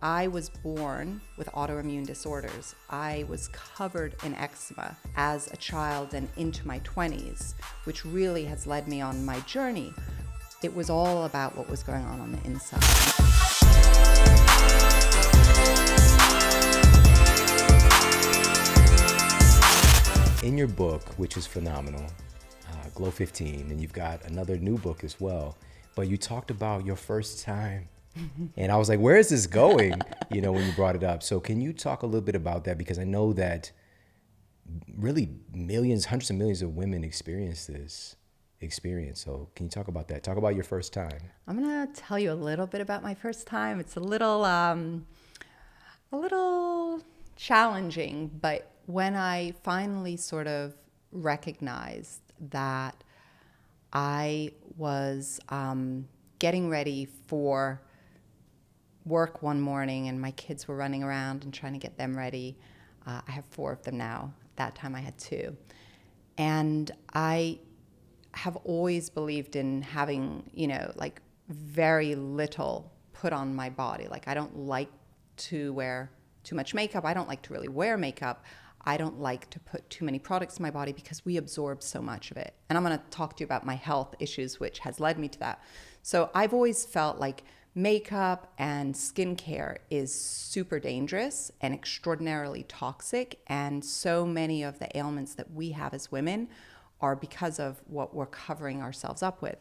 I was born with autoimmune disorders. I was covered in eczema as a child and into my 20s, which really has led me on my journey. It was all about what was going on the inside. In your book, which is phenomenal, Glow 15, and you've got another new book as well, but you talked about your first time. And I was like, where is this going? When you brought it up. So can you talk a little bit about that? Because I know that really millions, hundreds of millions of women experience this experience. So can you talk about that? Talk about your first time. I'm going to tell you a little bit about my first time. It's a little challenging, but when I finally sort of recognized that I was getting ready for work one morning and my kids were running around and trying to get them ready. I have 4 of them now. At that time I had 2. And I have always believed in having, very little put on my body. Like, I don't like to wear too much makeup. I don't like to really wear makeup. I don't like to put too many products in my body because we absorb so much of it. And I'm going to talk to you about my health issues, which has led me to that. So I've always felt like makeup and skincare is super dangerous and extraordinarily toxic. And so many of the ailments that we have as women are because of what we're covering ourselves up with.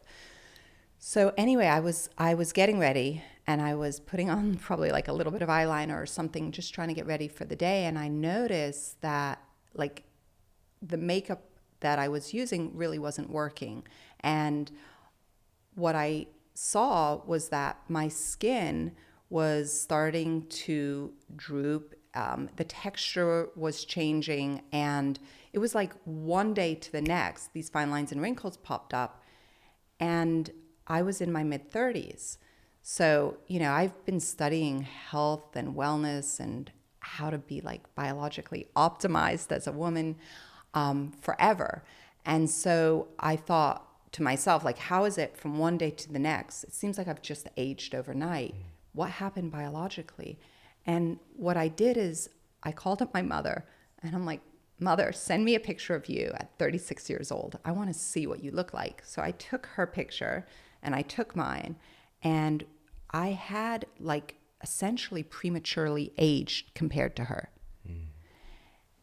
So anyway, I was getting ready and I was putting on probably like a little bit of eyeliner or something, just trying to get ready for the day. And I noticed that like the makeup that I was using really wasn't working. And what I saw was that my skin was starting to droop. The texture was changing, and it was like one day to the next, these fine lines and wrinkles popped up, and I was in my mid-30s. So, I've been studying health and wellness and how to be like biologically optimized as a woman forever. And so I thought to myself, like, how is it from one day to the next? It seems like I've just aged overnight. What happened biologically? And what I did is I called up my mother and I'm like, Mother, send me a picture of you at 36 years old. I want to see what you look like. So I took her picture and I took mine, and I had like essentially prematurely aged compared to her.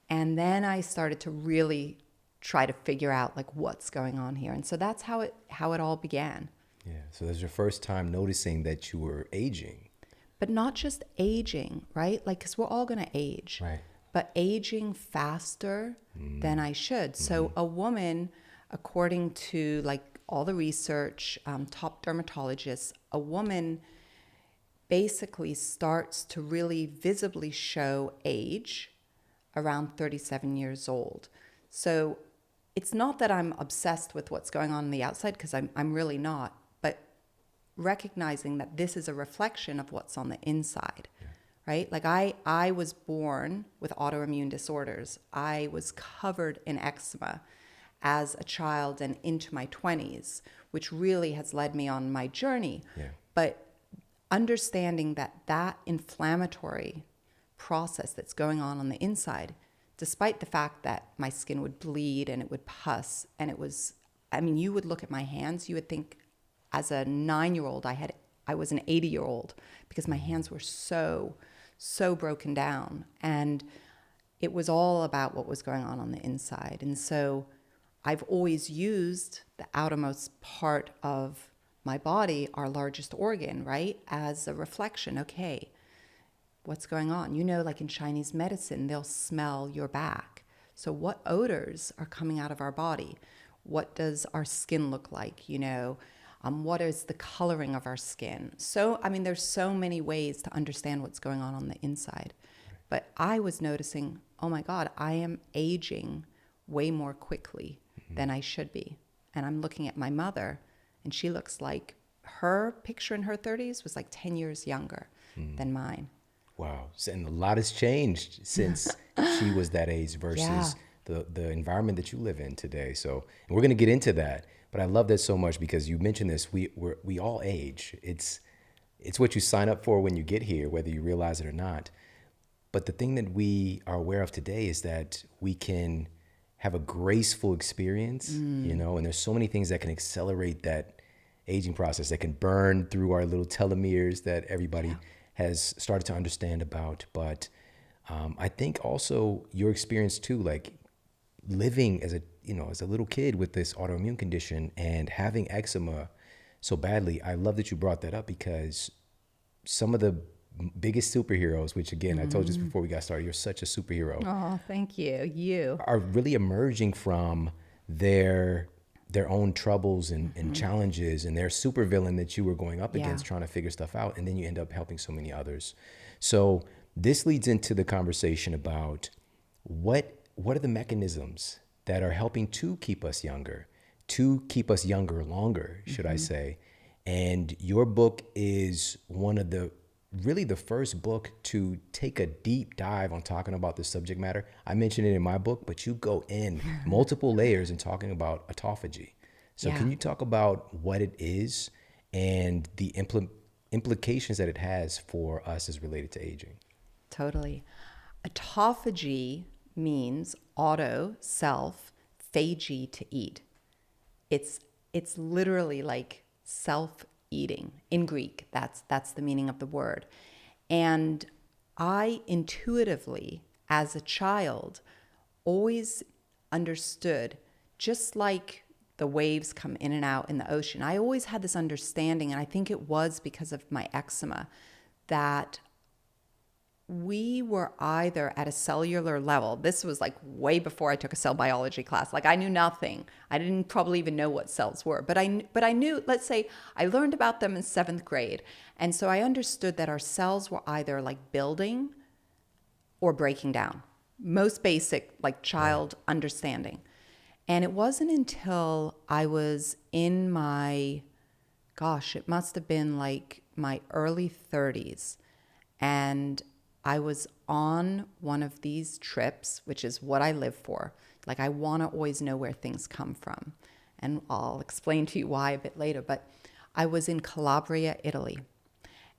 And then I started to really try to figure out like what's going on here. And so that's how it all began. Yeah. So that's your first time noticing that you were aging. But not just aging, right? Like, because we're all going to age. Right. But aging faster than I should. So a woman, according to like all the research, top dermatologists, a woman basically starts to really visibly show age around 37 years old. So it's not that I'm obsessed with what's going on the outside, because I'm really not, but recognizing that this is a reflection of what's on the inside, right? Like I was born with autoimmune disorders. I was covered in eczema as a child and into my 20s, which really has led me on my journey. Yeah. But understanding that inflammatory process that's going on the inside, despite the fact that my skin would bleed and it would pus, and it was, you would look at my hands, you would think as a 9-year-old I was an 80-year-old because my hands were so broken down. And it was all about what was going on the inside. And so I've always used the outermost part of my body, our largest organ, right, as a reflection. Okay, what's going on? Like in Chinese medicine, they'll smell your back. So what odors are coming out of our body? What does our skin look like? What is the coloring of our skin? So, there's so many ways to understand what's going on the inside. But I was noticing, oh my God, I am aging way more quickly than I should be. And I'm looking at my mother, and she looks like her picture in her 30s was like 10 years younger than mine. Wow. And a lot has changed since she was that age versus the environment that you live in today. So, and we're going to get into that. But I love that so much because you mentioned this. We all age. It's it's what you sign up for when you get here, whether you realize it or not. But the thing that we are aware of today is that we can have a graceful experience, you know, and there's so many things that can accelerate that aging process, that can burn through our little telomeres that everybody has started to understand about. But I think also your experience too, like living as a, you know, as a little kid with this autoimmune condition and having eczema so badly. I love that you brought that up, because some of the biggest superheroes, which again, I told you this before we got started, you're such a superhero, Oh, thank you. You. are really emerging from their own troubles and challenges, and their supervillain that you were going up against trying to figure stuff out, and then you end up helping so many others. So this leads into the conversation about what are the mechanisms that are helping to keep us younger longer, should I say. And your book is one of the first book to take a deep dive on talking about this subject matter. I mentioned it in my book, but you go in multiple layers in talking about autophagy. So can you talk about what it is and the implications that it has for us as related to aging? Totally. Autophagy means auto, self, phagy, to eat. It's literally like self-eating in Greek. That's the meaning of the word. And I intuitively, as a child, always understood, just like the waves come in and out in the ocean, I always had this understanding, and I think it was because of my eczema, that we were either at a cellular level. This was like way before I took a cell biology class. Like I knew nothing. I didn't probably even know what cells were, but I knew, let's say I learned about them in 7th grade. And so I understood that our cells were either like building or breaking down. Most basic, like child understanding. And it wasn't until I was in my, it must have been like my early 30s, and I was on one of these trips, which is what I live for. Like I want to always know where things come from. And I'll explain to you why a bit later. But I was in Calabria, Italy.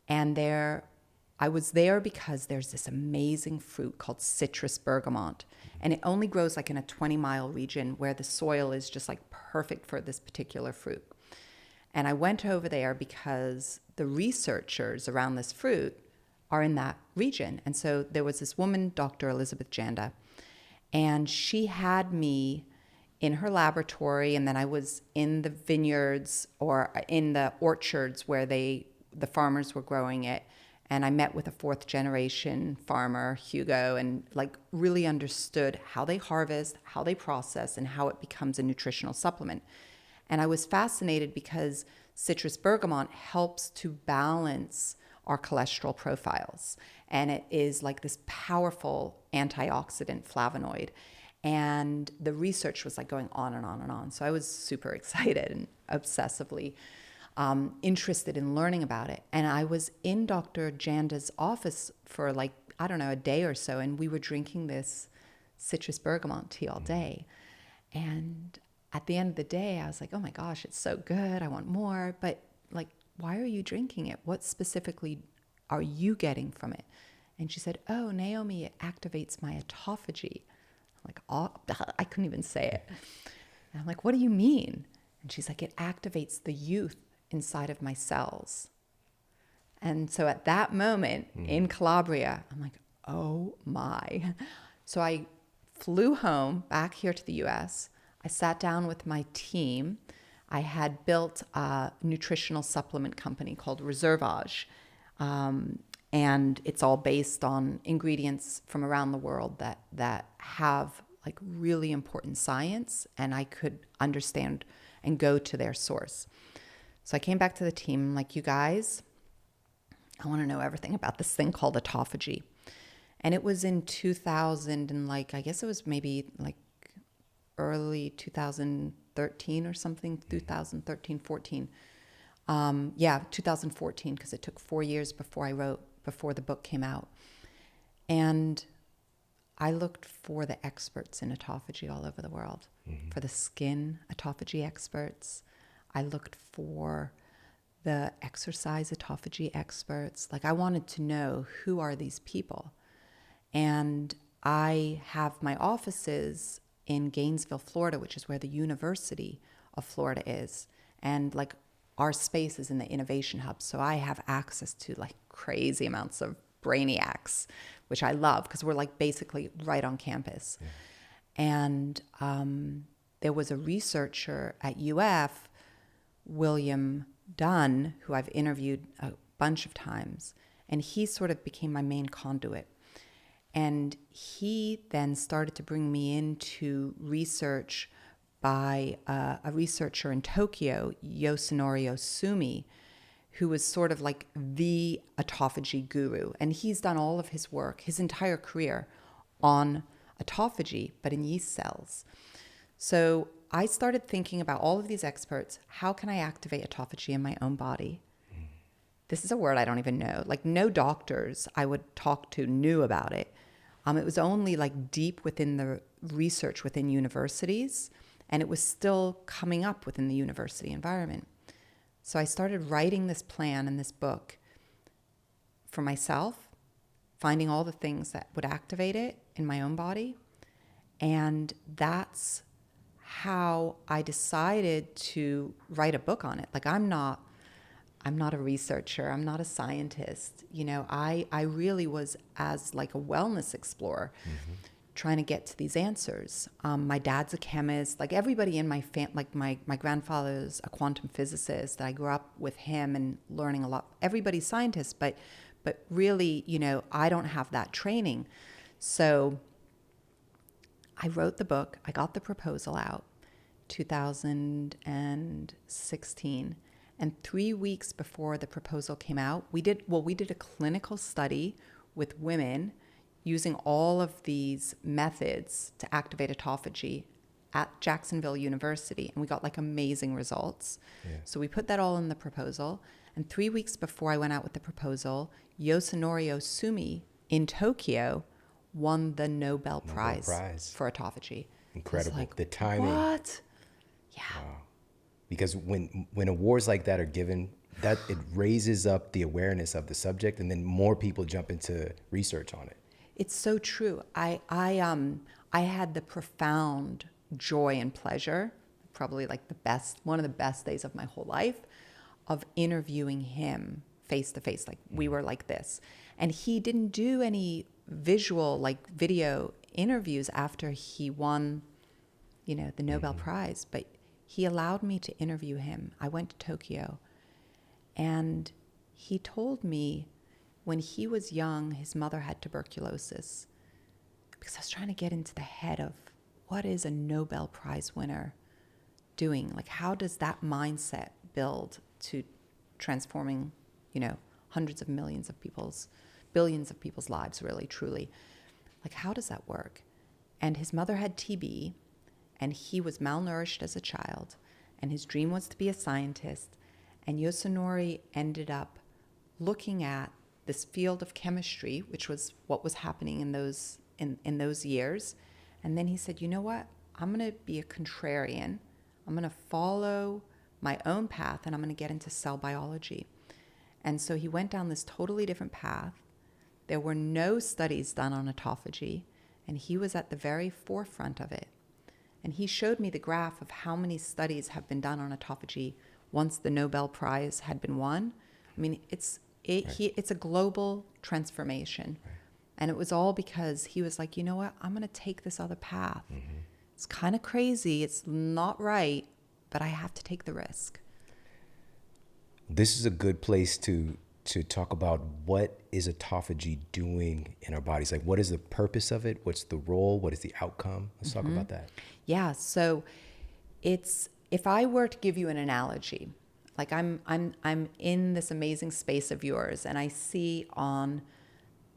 And I was there because there's this amazing fruit called citrus bergamot. And it only grows like in a 20-mile region where the soil is just like perfect for this particular fruit. And I went over there because the researchers around this fruit are in that region. And so there was this woman, Dr. Elizabeth Janda, and she had me in her laboratory, and then I was in the vineyards or in the orchards where the farmers were growing it. And I met with a 4th generation farmer, Hugo, and like really understood how they harvest, how they process, and how it becomes a nutritional supplement. And I was fascinated because citrus bergamot helps to balance our cholesterol profiles. And it is like this powerful antioxidant flavonoid. And the research was like going on and on and on. So I was super excited and obsessively interested in learning about it. And I was in Dr. Janda's office for like, I don't know, a day or so. And we were drinking this citrus bergamot tea all day. And at the end of the day, I was like, oh my gosh, it's so good. I want more. But like, why are you drinking it? What specifically are you getting from it? And she said, oh, Naomi, it activates my autophagy. I'm like, oh, I couldn't even say it. And I'm like, what do you mean? And she's like, it activates the youth inside of my cells. And so at that moment in Calabria, I'm like, oh my. So I flew home back here to the US. I sat down with my team. I had built a nutritional supplement company called Reservage. And it's all based on ingredients from around the world that have like really important science, and I could understand and go to their source. So I came back to the team like, you guys, I want to know everything about this thing called autophagy. And it was in 2000 and like, I guess it was maybe like early 2013 or something, 2013, 14. 2014, because it took 4 years before the book came out. And I looked for the experts in autophagy all over the world, for the skin autophagy experts. I looked for the exercise autophagy experts. Like, I wanted to know, who are these people? And I have my offices in Gainesville, Florida, which is where the University of Florida is. And like, our space is in the Innovation Hub. So I have access to like crazy amounts of brainiacs, which I love because we're like basically right on campus. Yeah. And there was a researcher at UF, William Dunn, who I've interviewed a bunch of times, and he sort of became my main conduit. And he then started to bring me into research by a researcher in Tokyo, Yosunori Osumi, who was sort of like the autophagy guru. And he's done all of his work, his entire career, on autophagy, but in yeast cells. So I started thinking about all of these experts. How can I activate autophagy in my own body? This is a word I don't even know. Like, no doctors I would talk to knew about it. It was only like deep within the research within universities, and it was still coming up within the university environment. So I started writing this plan in this book for myself, finding all the things that would activate it in my own body. And that's how I decided to write a book on it. Like, I'm not a researcher. I'm not a scientist. You know, I really was as like a wellness explorer, trying to get to these answers. My dad's a chemist. Like, everybody in my family, like my grandfather's a quantum physicist. I grew up with him and learning a lot. Everybody's scientists, but really, you know, I don't have that training. So I wrote the book. I got the proposal out 2016. And 3 weeks before the proposal came out, we did a clinical study with women using all of these methods to activate autophagy at Jacksonville University. And we got like amazing results. Yeah. So we put that all in the proposal. And 3 weeks before I went out with the proposal, Yosunori Osumi in Tokyo won the Nobel Prize for autophagy. Incredible. Like, the timing. What? Yeah. Wow. Because when awards like that are given, that it raises up the awareness of the subject, and then more people jump into research on it. It's so true. I had the profound joy and pleasure, probably like one of the best days of my whole life, of interviewing him face to face. Like, we were like this. And he didn't do any visual, like video interviews after he won, you know, the Nobel Prize, but he allowed me to interview him. I went to Tokyo, and he told me when he was young, his mother had tuberculosis, because I was trying to get into the head of what is a Nobel Prize winner doing? Like, how does that mindset build to transforming, you know, hundreds of millions of billions of people's lives, really, truly? Like, how does that work? And his mother had TB, and he was malnourished as a child, and his dream was to be a scientist. And Yosunori ended up looking at this field of chemistry, which was what was happening in those years. And then he said, you know what? I'm going to be a contrarian. I'm going to follow my own path, and I'm going to get into cell biology. And so he went down this totally different path. There were no studies done on autophagy, and he was at the very forefront of it. And he showed me the graph of how many studies have been done on autophagy once the Nobel Prize had been won. I mean, it's a global transformation. Right. And it was all because he was like, you know what, I'm going to take this other path. It's kind of crazy. It's not right, but I have to take the risk. This is a good place to talk about what is autophagy doing in our bodies. Like, what is the purpose of it? What's the role? What is the outcome? Let's talk about that. Yeah. So if I were to give you an analogy, like I'm in this amazing space of yours, and I see on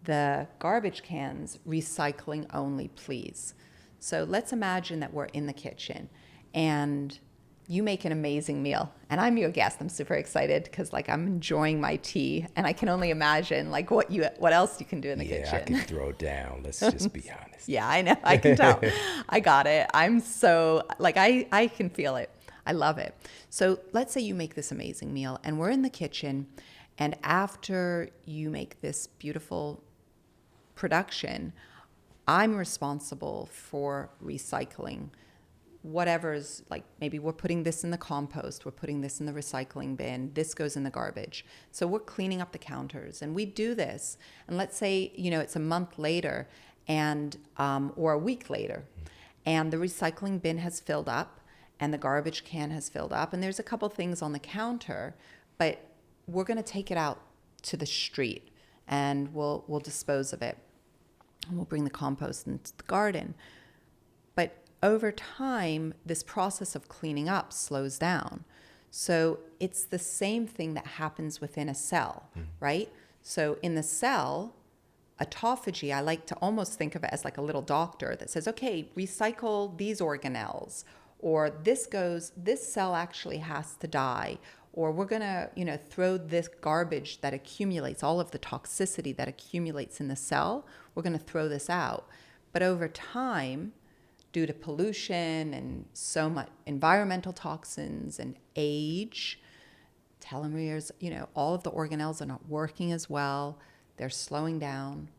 the garbage cans, recycling only, please. So let's imagine that we're in the kitchen and you make an amazing meal, and I'm your guest. I'm super excited because like I'm enjoying my tea, and I can only imagine like what else you can do in the kitchen. Yeah, I can throw down. Let's just be honest. Yeah, I know. I can tell. I got it. I'm so like I can feel it. I love it. So let's say you make this amazing meal and we're in the kitchen, and after you make this beautiful production, I'm responsible for recycling whatever's, like, maybe we're putting this in the compost, we're putting this in the recycling bin, this goes in the garbage. So we're cleaning up the counters, and we do this. And let's say, it's a month later and or a week later, and the recycling bin has filled up and the garbage can has filled up, and there's a couple things on the counter, but we're going to take it out to the street and we'll dispose of it, and we'll bring the compost into the garden. But over time, this process of cleaning up slows down. So it's the same thing that happens within a cell, right? So in the cell, autophagy, I like to almost think of it as like a little doctor that says, okay, recycle these organelles, or this cell actually has to die, or we're going to, throw this garbage that accumulates, all of the toxicity that accumulates in the cell, we're going to throw this out. But over time, due to pollution and so much environmental toxins and age, telomeres, all of the organelles are not working as well. They're slowing down.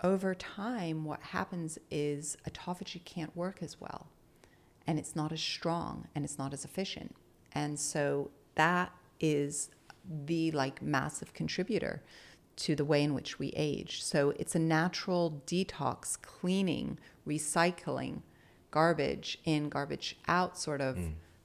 Over time, what happens is autophagy can't work as well, and it's not as strong, and it's not as efficient. And so that is the massive contributor to the way in which we age. So it's a natural detox, cleaning, recycling, garbage in, garbage out sort of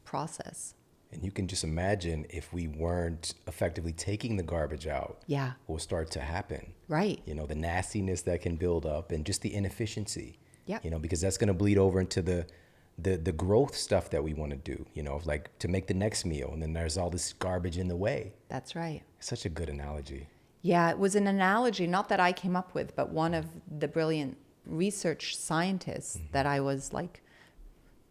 process. And you can just imagine if we weren't effectively taking the garbage out, Yeah. what will start to happen. Right. The nastiness that can build up and just the inefficiency. Yeah. Because that's going to bleed over into the growth stuff that we want to do, like to make the next meal. And then there's all this garbage in the way. That's right. Such a good analogy. Yeah, it was an analogy, not that I came up with, but one of the brilliant research scientists that I was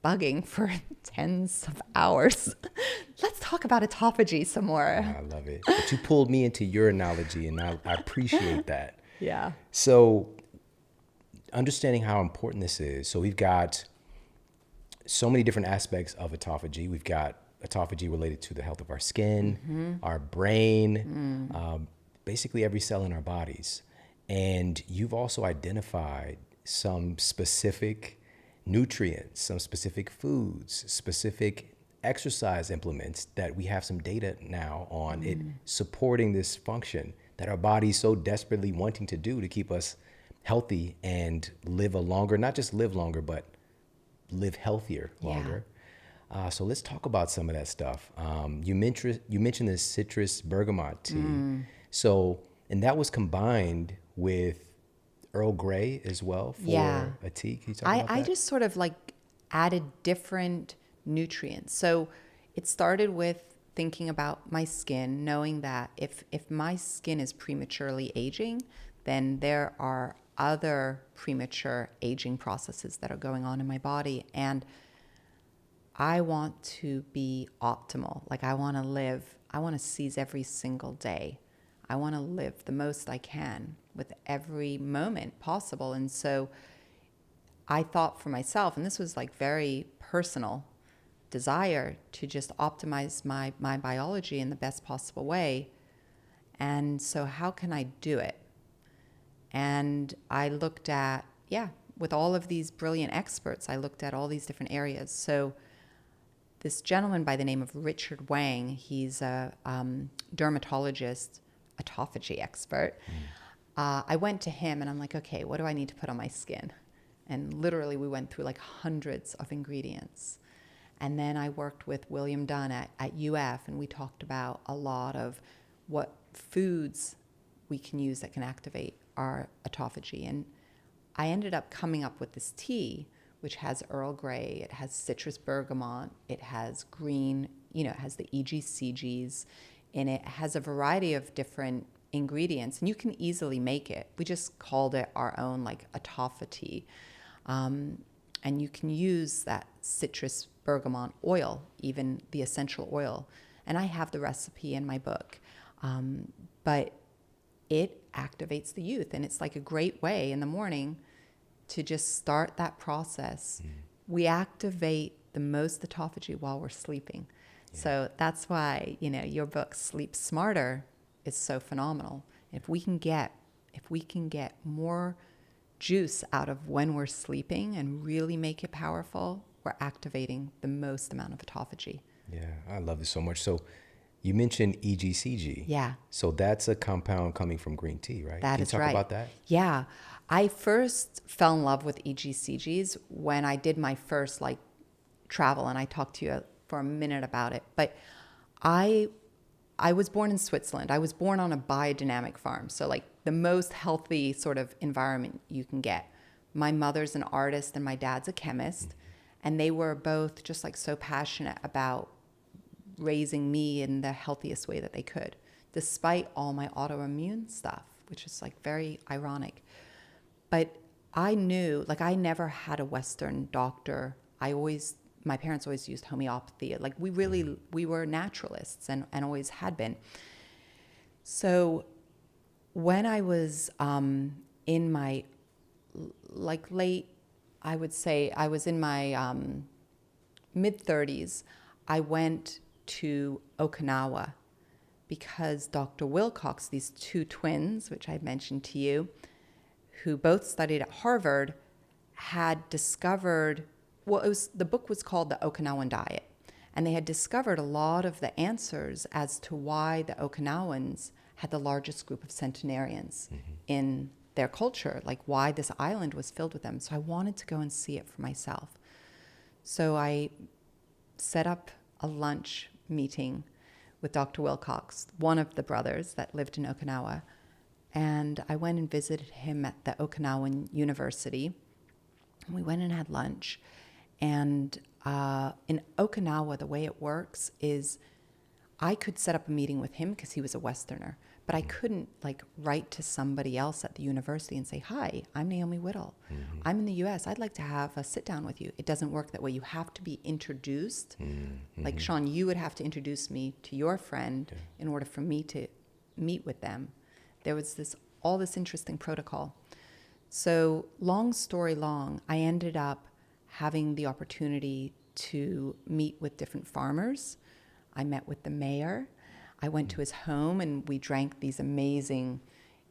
bugging for tens of hours. Let's talk about autophagy some more. I love it. But you pulled me into your analogy, and I appreciate that. Yeah. So understanding how important this is. So we've got so many different aspects of autophagy. We've got autophagy related to the health of our skin, our brain, basically every cell in our bodies. And you've also identified some specific nutrients, some specific foods, specific exercise implements that we have some data now on it supporting this function that our body's so desperately wanting to do to keep us healthy and live a longer, not just live longer, but live healthier longer. Yeah. So let's talk about some of that stuff. You mentioned this citrus bergamot tea. So, and that was combined with Earl Grey as well for a tea. Can you talk about that? I just sort of added different nutrients. So it started with thinking about my skin, knowing that if my skin is prematurely aging, then there are other premature aging processes that are going on in my body. And I want to be optimal. I want to seize every single day. I want to live the most I can with every moment possible. And so I thought for myself, and this was very personal desire, to just optimize my biology in the best possible way. And so how can I do it? And I looked at, with all of these brilliant experts, I looked at all these different areas. So this gentleman by the name of Richard Wang, he's a dermatologist, autophagy expert. I went to him and I'm like, okay, what do I need to put on my skin? And literally we went through hundreds of ingredients. And then I worked with William Dunn at UF, and we talked about a lot of what foods we can use that can activate our autophagy. And I ended up coming up with this tea, which has Earl Grey, it has citrus bergamot, it has green, it has the EGCGs in it. It has a variety of different ingredients, and you can easily make it. We just called it our own autophagy. And you can use that citrus bergamot oil, even the essential oil. And I have the recipe in my book. But it activates the youth, and it's a great way in the morning to just start that process. We activate the most autophagy while we're sleeping. So that's why, your book Sleep Smarter is so phenomenal. If we can get more juice out of when we're sleeping and really make it powerful, we're activating the most amount of autophagy. Yeah, I love it so much. So you mentioned EGCG. Yeah. So that's a compound coming from green tea, right? That Can you is talk right. about that? Yeah. I first fell in love with EGCGs when I did my first travel, and I talked to you for a minute about it. But I was born in Switzerland. I was born on a biodynamic farm. So the most healthy sort of environment you can get. My mother's an artist and my dad's a chemist. And they were both just so passionate about raising me in the healthiest way that they could, despite all my autoimmune stuff, which is very ironic. But I knew, I never had a Western doctor. My parents always used homeopathy. We were naturalists and always had been. So when I was in my late, I would say I was in my mid-30s, I went to Okinawa because Dr. Wilcox, these two twins, which I mentioned to you, who both studied at Harvard, had discovered, the book was called The Okinawan Diet. And they had discovered a lot of the answers as to why the Okinawans had the largest group of centenarians in their culture, why this island was filled with them. So I wanted to go and see it for myself. So I set up a lunch meeting with Dr. Wilcox, one of the brothers that lived in Okinawa. And I went and visited him at the Okinawan University. We went and had lunch. And in Okinawa, the way it works is I could set up a meeting with him because he was a Westerner, but I couldn't write to somebody else at the university and say, "Hi, I'm Naomi Whittel. I'm in the US. I'd like to have a sit down with you." It doesn't work that way. You have to be introduced. Shawn, you would have to introduce me to your friend in order for me to meet with them. There was all this interesting protocol. So long story long, I ended up having the opportunity to meet with different farmers. I met with the mayor. I went to his home and we drank these amazing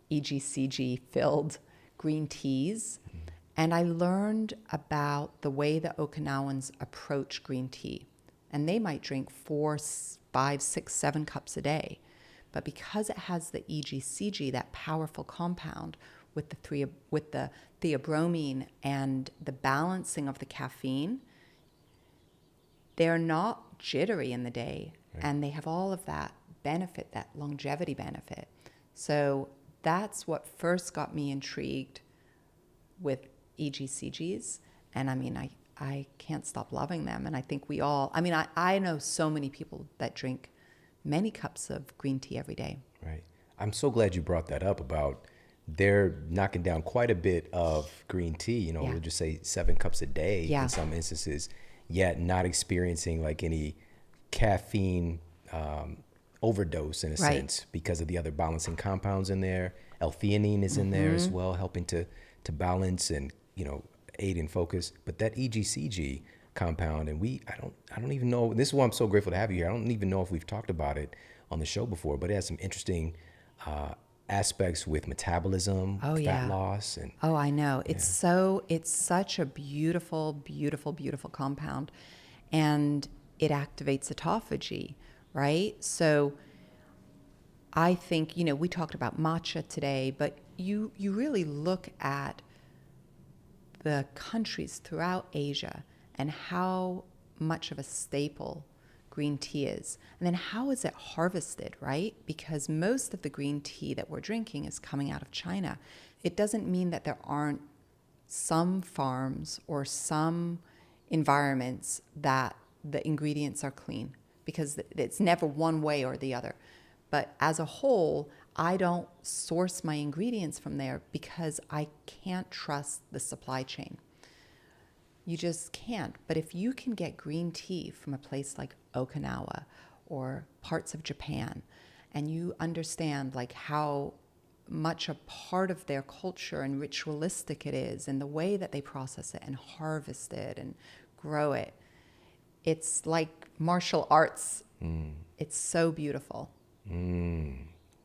EGCG-filled green teas. And I learned about the way the Okinawans approach green tea. And they might drink 4, 5, 6, 7 cups a day. But because it has the EGCG, that powerful compound with the theobromine and the balancing of the caffeine, they're not jittery in the day. Right. And they have all of that benefit, that longevity benefit. So that's what first got me intrigued with EGCGs. And I can't stop loving them. And I think I know so many people that drink many cups of green tea every day. Right. I'm so glad you brought that up about they're knocking down quite a bit of green tea, we'll just say 7 cups a day in some instances, yet not experiencing any caffeine overdose in a sense because of the other balancing compounds in there. L-theanine is in there as well, helping to balance and, aid in focus. But that EGCG compound, and I don't even know, this is why I'm so grateful to have you here. I don't even know if we've talked about it on the show before, but it has some interesting aspects with metabolism, fat loss. And I know. It's such a beautiful, beautiful, beautiful compound. And it activates autophagy, right? So I think, we talked about matcha today, but you really look at the countries throughout Asia and how much of a staple green tea is. And then how is it harvested, right? Because most of the green tea that we're drinking is coming out of China. It doesn't mean that there aren't some farms or some environments that the ingredients are clean, because it's never one way or the other. But as a whole, I don't source my ingredients from there because I can't trust the supply chain. You just can't. But if you can get green tea from a place like Okinawa or parts of Japan, and you understand how much a part of their culture and ritualistic it is, and the way that they process it and harvest it and grow it, it's like martial arts. It's so beautiful.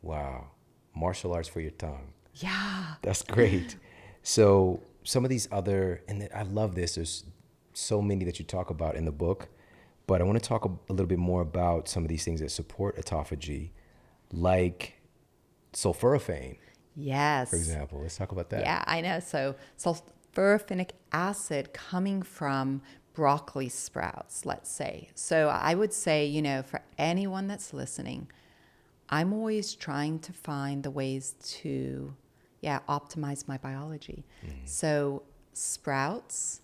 Wow. Martial arts for your tongue. Yeah. That's great. So some of these other, and I love this, there's so many that you talk about in the book, but I want to talk a little bit more about some of these things that support autophagy, like sulforaphane, Yes. for example. Let's talk about that. Yeah, I know. So sulforaphanic acid coming from broccoli sprouts, let's say. So I would say, for anyone that's listening, I'm always trying to find the ways to, optimize my biology. So sprouts,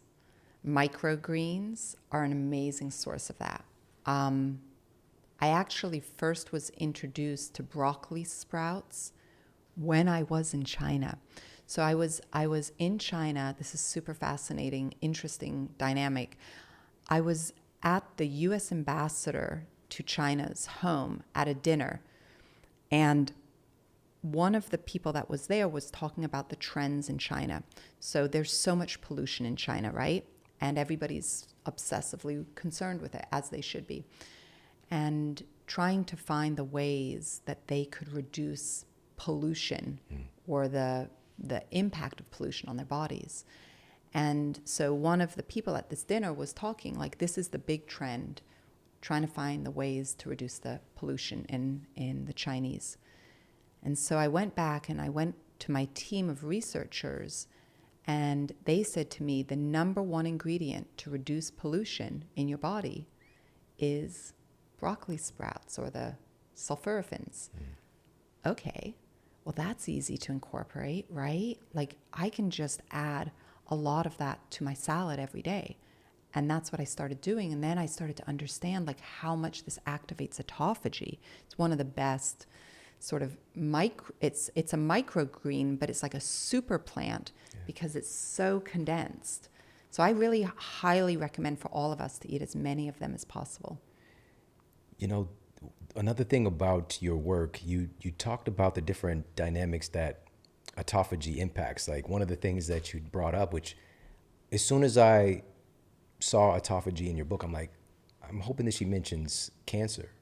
microgreens are an amazing source of that. I actually first was introduced to broccoli sprouts when I was in China. So I was in China. This is super fascinating, interesting dynamic. I was at the U.S. ambassador to China's home at a dinner, and one of the people that was there was talking about the trends in China. So there's so much pollution in China, right? And everybody's obsessively concerned with it, as they should be. And trying to find the ways that they could reduce pollution or the impact of pollution on their bodies. And so one of the people at this dinner was talking like, this is the big trend, trying to find the ways to reduce the pollution in the Chinese. And so I went back and I went to my team of researchers, and they said to me, the number one ingredient to reduce pollution in your body is broccoli sprouts or the sulforaphans. Okay, well, that's easy to incorporate, right? Like, I can just add a lot of that to my salad every day. And that's what I started doing. And then I started to understand like how much this activates autophagy. It's one of the best sort of it's a microgreen, but it's like a super plant because it's so condensed. So I really highly recommend for all of us to eat as many of them as possible. Another thing about your work, you talked about the different dynamics that autophagy impacts. Like one of the things that you brought up, which as soon as I saw autophagy in your book, I'm like, I'm hoping that she mentions cancer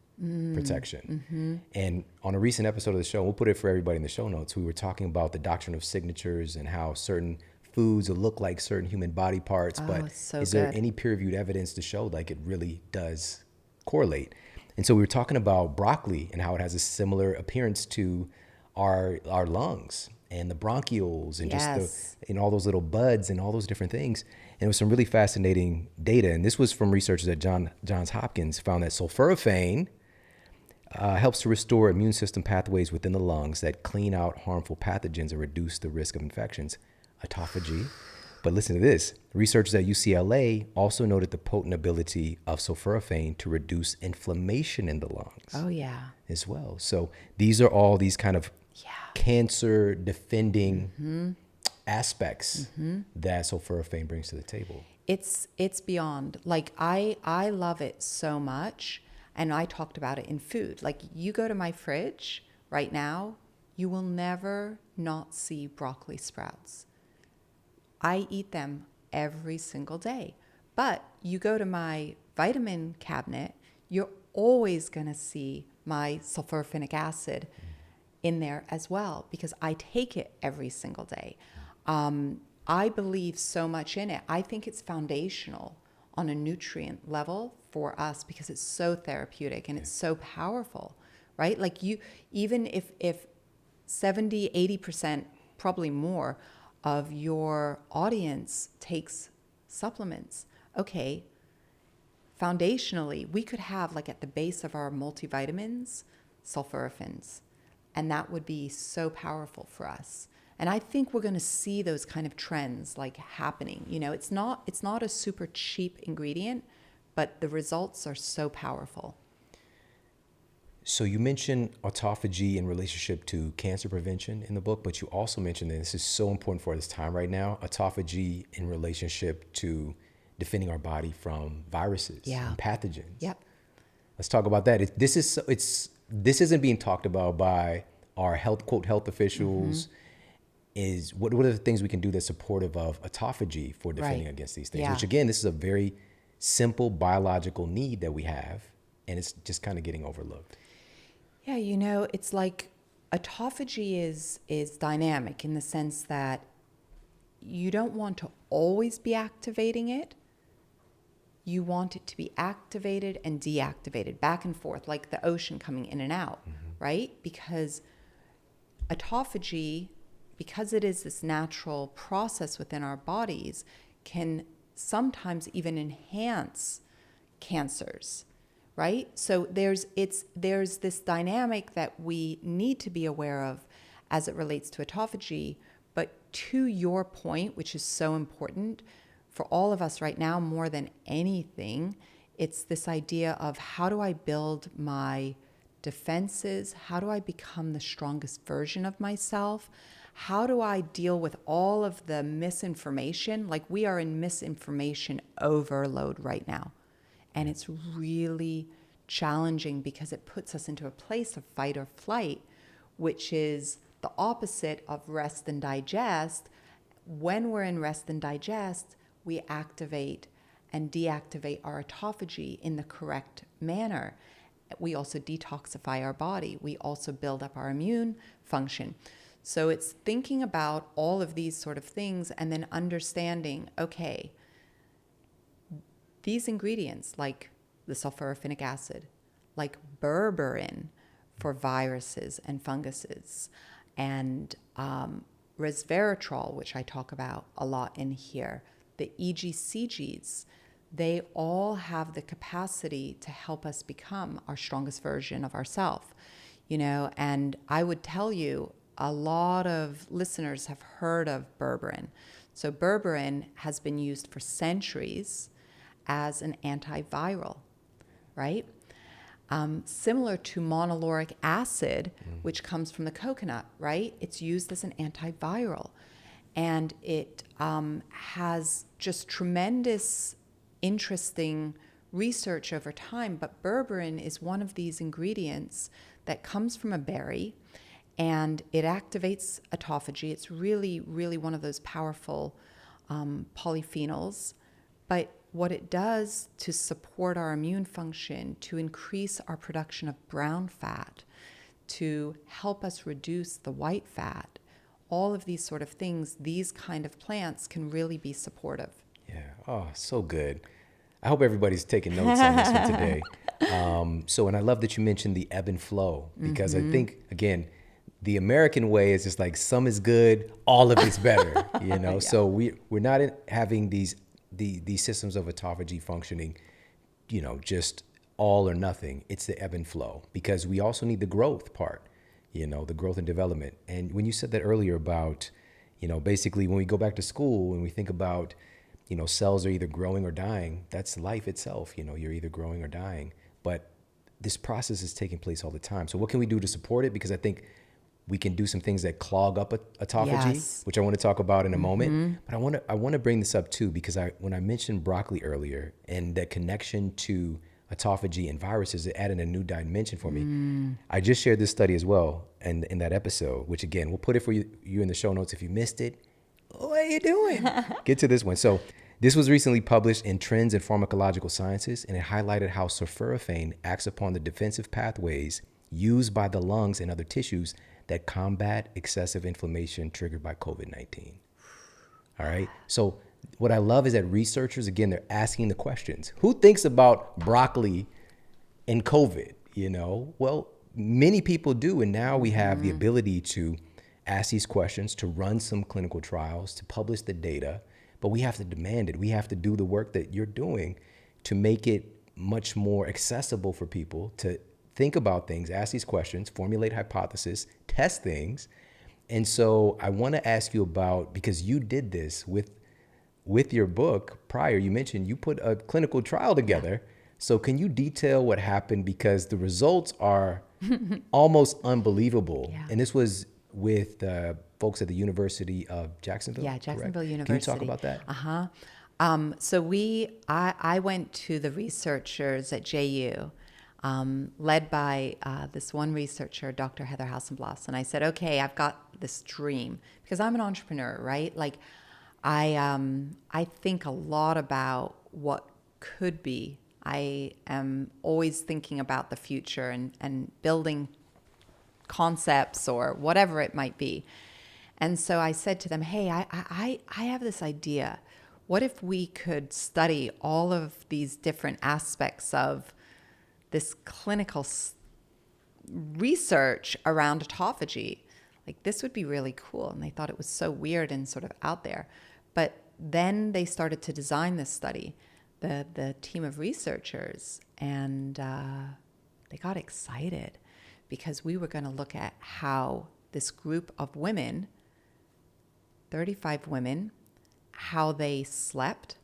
protection. And on a recent episode of the show, we'll put it for everybody in the show notes, we were talking about the doctrine of signatures and how certain foods will look like certain human body parts, but is there any peer-reviewed evidence to show like it really does correlate? And so we were talking about broccoli and how it has a similar appearance to our lungs and the bronchioles and just all those little buds and all those different things. And it was some really fascinating data. And this was from researchers at Johns Hopkins, found that sulforaphane helps to restore immune system pathways within the lungs that clean out harmful pathogens and reduce the risk of infections. Autophagy. But listen to this. Researchers at UCLA also noted the potent ability of sulforaphane to reduce inflammation in the lungs. Oh, yeah. As well. So these are all these kind of cancer defending aspects that sulforaphane brings to the table. It's beyond. Like, I love it so much. And I talked about it in food. Like, you go to my fridge right now, you will never not see broccoli sprouts. I eat them every single day. But you go to my vitamin cabinet, you're always going to see my sulforaphanic acid in there as well, because I take it every single day. I believe so much in it. I think it's foundational on a nutrient level for us because it's so therapeutic and it's so powerful, right? Like, you, even if 70, 80%, probably more of your audience takes supplements, okay, foundationally, we could have, like, at the base of our multivitamins, sulforaphans, and that would be so powerful for us. And I think we're going to see those kind of trends like happening. It's not a super cheap ingredient, but the results are so powerful. So you mentioned autophagy in relationship to cancer prevention in the book, but you also mentioned, and this is so important for this time right now, autophagy in relationship to defending our body from viruses and pathogens. Yep. Let's talk about that. This isn't being talked about by our health officials. Is what are the things we can do that's supportive of autophagy for defending against these things? Which again, this is a very simple biological need that we have, and it's just kind of getting overlooked. Yeah, it's like autophagy is dynamic in the sense that you don't want to always be activating it. You want it to be activated and deactivated, back and forth, like the ocean coming in and out, right? Because autophagy, because it is this natural process within our bodies, can sometimes even enhance cancers, right? So there's this dynamic that we need to be aware of as it relates to autophagy. But to your point, which is so important for all of us right now more than anything, it's this idea of how do I build my defenses? How do I become the strongest version of myself? How do I deal with all of the misinformation? Like, we are in misinformation overload right now. And it's really challenging because it puts us into a place of fight or flight, which is the opposite of rest and digest. When we're in rest and digest, we activate and deactivate our autophagy in the correct manner. We also detoxify our body. We also build up our immune function. So it's thinking about all of these sort of things and then understanding, okay, these ingredients like the sulfuric acid, like berberine for viruses and funguses, and resveratrol, which I talk about a lot in here, the EGCGs, they all have the capacity to help us become our strongest version of ourselves, and I would tell you, a lot of listeners have heard of berberine. So berberine has been used for centuries as an antiviral, right? Similar to monolauric acid, which comes from the coconut, right? It's used as an antiviral. And it has just tremendous, interesting research over time. But berberine is one of these ingredients that comes from a berry, and it activates autophagy. It's really, really one of those powerful polyphenols. But what it does to support our immune function, to increase our production of brown fat, to help us reduce the white fat, all of these sort of things, these kind of plants can really be supportive. Yeah. Oh, so good. I hope everybody's taking notes on this one today. And I love that you mentioned the ebb and flow, because I think, again, the American way is just like some is good, all of it's better, Yeah. So we're not having these systems of autophagy functioning, just all or nothing. It's the ebb and flow, because we also need the growth part, the growth and development. And when you said that earlier about, basically when we go back to school and we think about, cells are either growing or dying, that's life itself. You're either growing or dying, but this process is taking place all the time. So what can we do to support it? Because I think we can do some things that clog up autophagy, Yes. which I want to talk about in a moment. But I want to bring this up too, because when I mentioned broccoli earlier and that connection to autophagy and viruses, it added a new dimension for me. I just shared this study as well in that episode, which again, we'll put it for you in the show notes. If you missed it, what are you doing? Get to this one. So this was recently published in Trends in Pharmacological Sciences, and it highlighted how sulforaphane acts upon the defensive pathways used by the lungs and other tissues that combat excessive inflammation triggered by COVID-19. All right. So what I love is that researchers, again, they're asking the questions. Who thinks about broccoli and COVID? Well, many people do. And now we have the ability to ask these questions, to run some clinical trials, to publish the data, but we have to demand it. We have to do the work that you're doing to make it much more accessible for people to think about things, ask these questions, formulate hypotheses, test things. And so I want to ask you about, because you did this with your book prior, you mentioned you put a clinical trial together. So can you detail what happened? Because the results are almost unbelievable. Yeah. And this was with folks at the University of Jacksonville. Yeah, Jacksonville correct? University. Can you talk about that? So I went to the researchers at JU, led by this one researcher, Dr. Heather Hassenblas. And I said, okay, I've got this dream, because I'm an entrepreneur, right? Like I think a lot about what could be. I am always thinking about the future and building concepts or whatever it might be. And so I said to them, hey, I have this idea. What if we could study all of these different aspects of this clinical research around autophagy? Like, this would be really cool. And they thought it was so weird and sort of out there. But then they started to design this study, the team of researchers, and they got excited because we were going to look at how this group of women, 35 women, how they slept.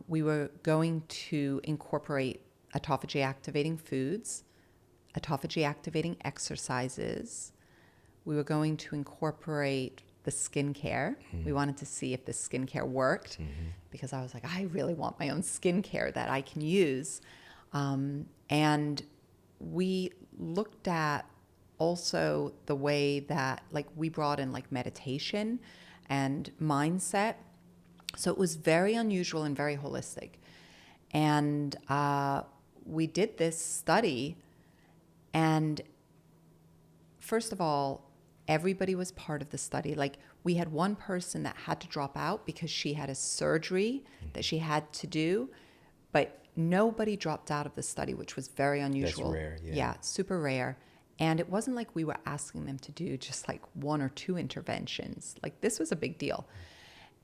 We were going to incorporate autophagy activating foods, autophagy activating exercises. We were going to incorporate the skincare. We wanted to see if the skincare worked because I was like, I really want my own skincare that I can use. And we looked at also the way that, like, we brought in like meditation and mindset. So it was very unusual and very holistic. And we did this study, and first of all, everybody was part of the study. Like, we had one person that had to drop out because she had a surgery that she had to do, but nobody dropped out of the study, which was very unusual. That's rare, yeah. Yeah, super rare. And it wasn't like we were asking them to do just like 1 or 2 interventions. Like, this was a big deal.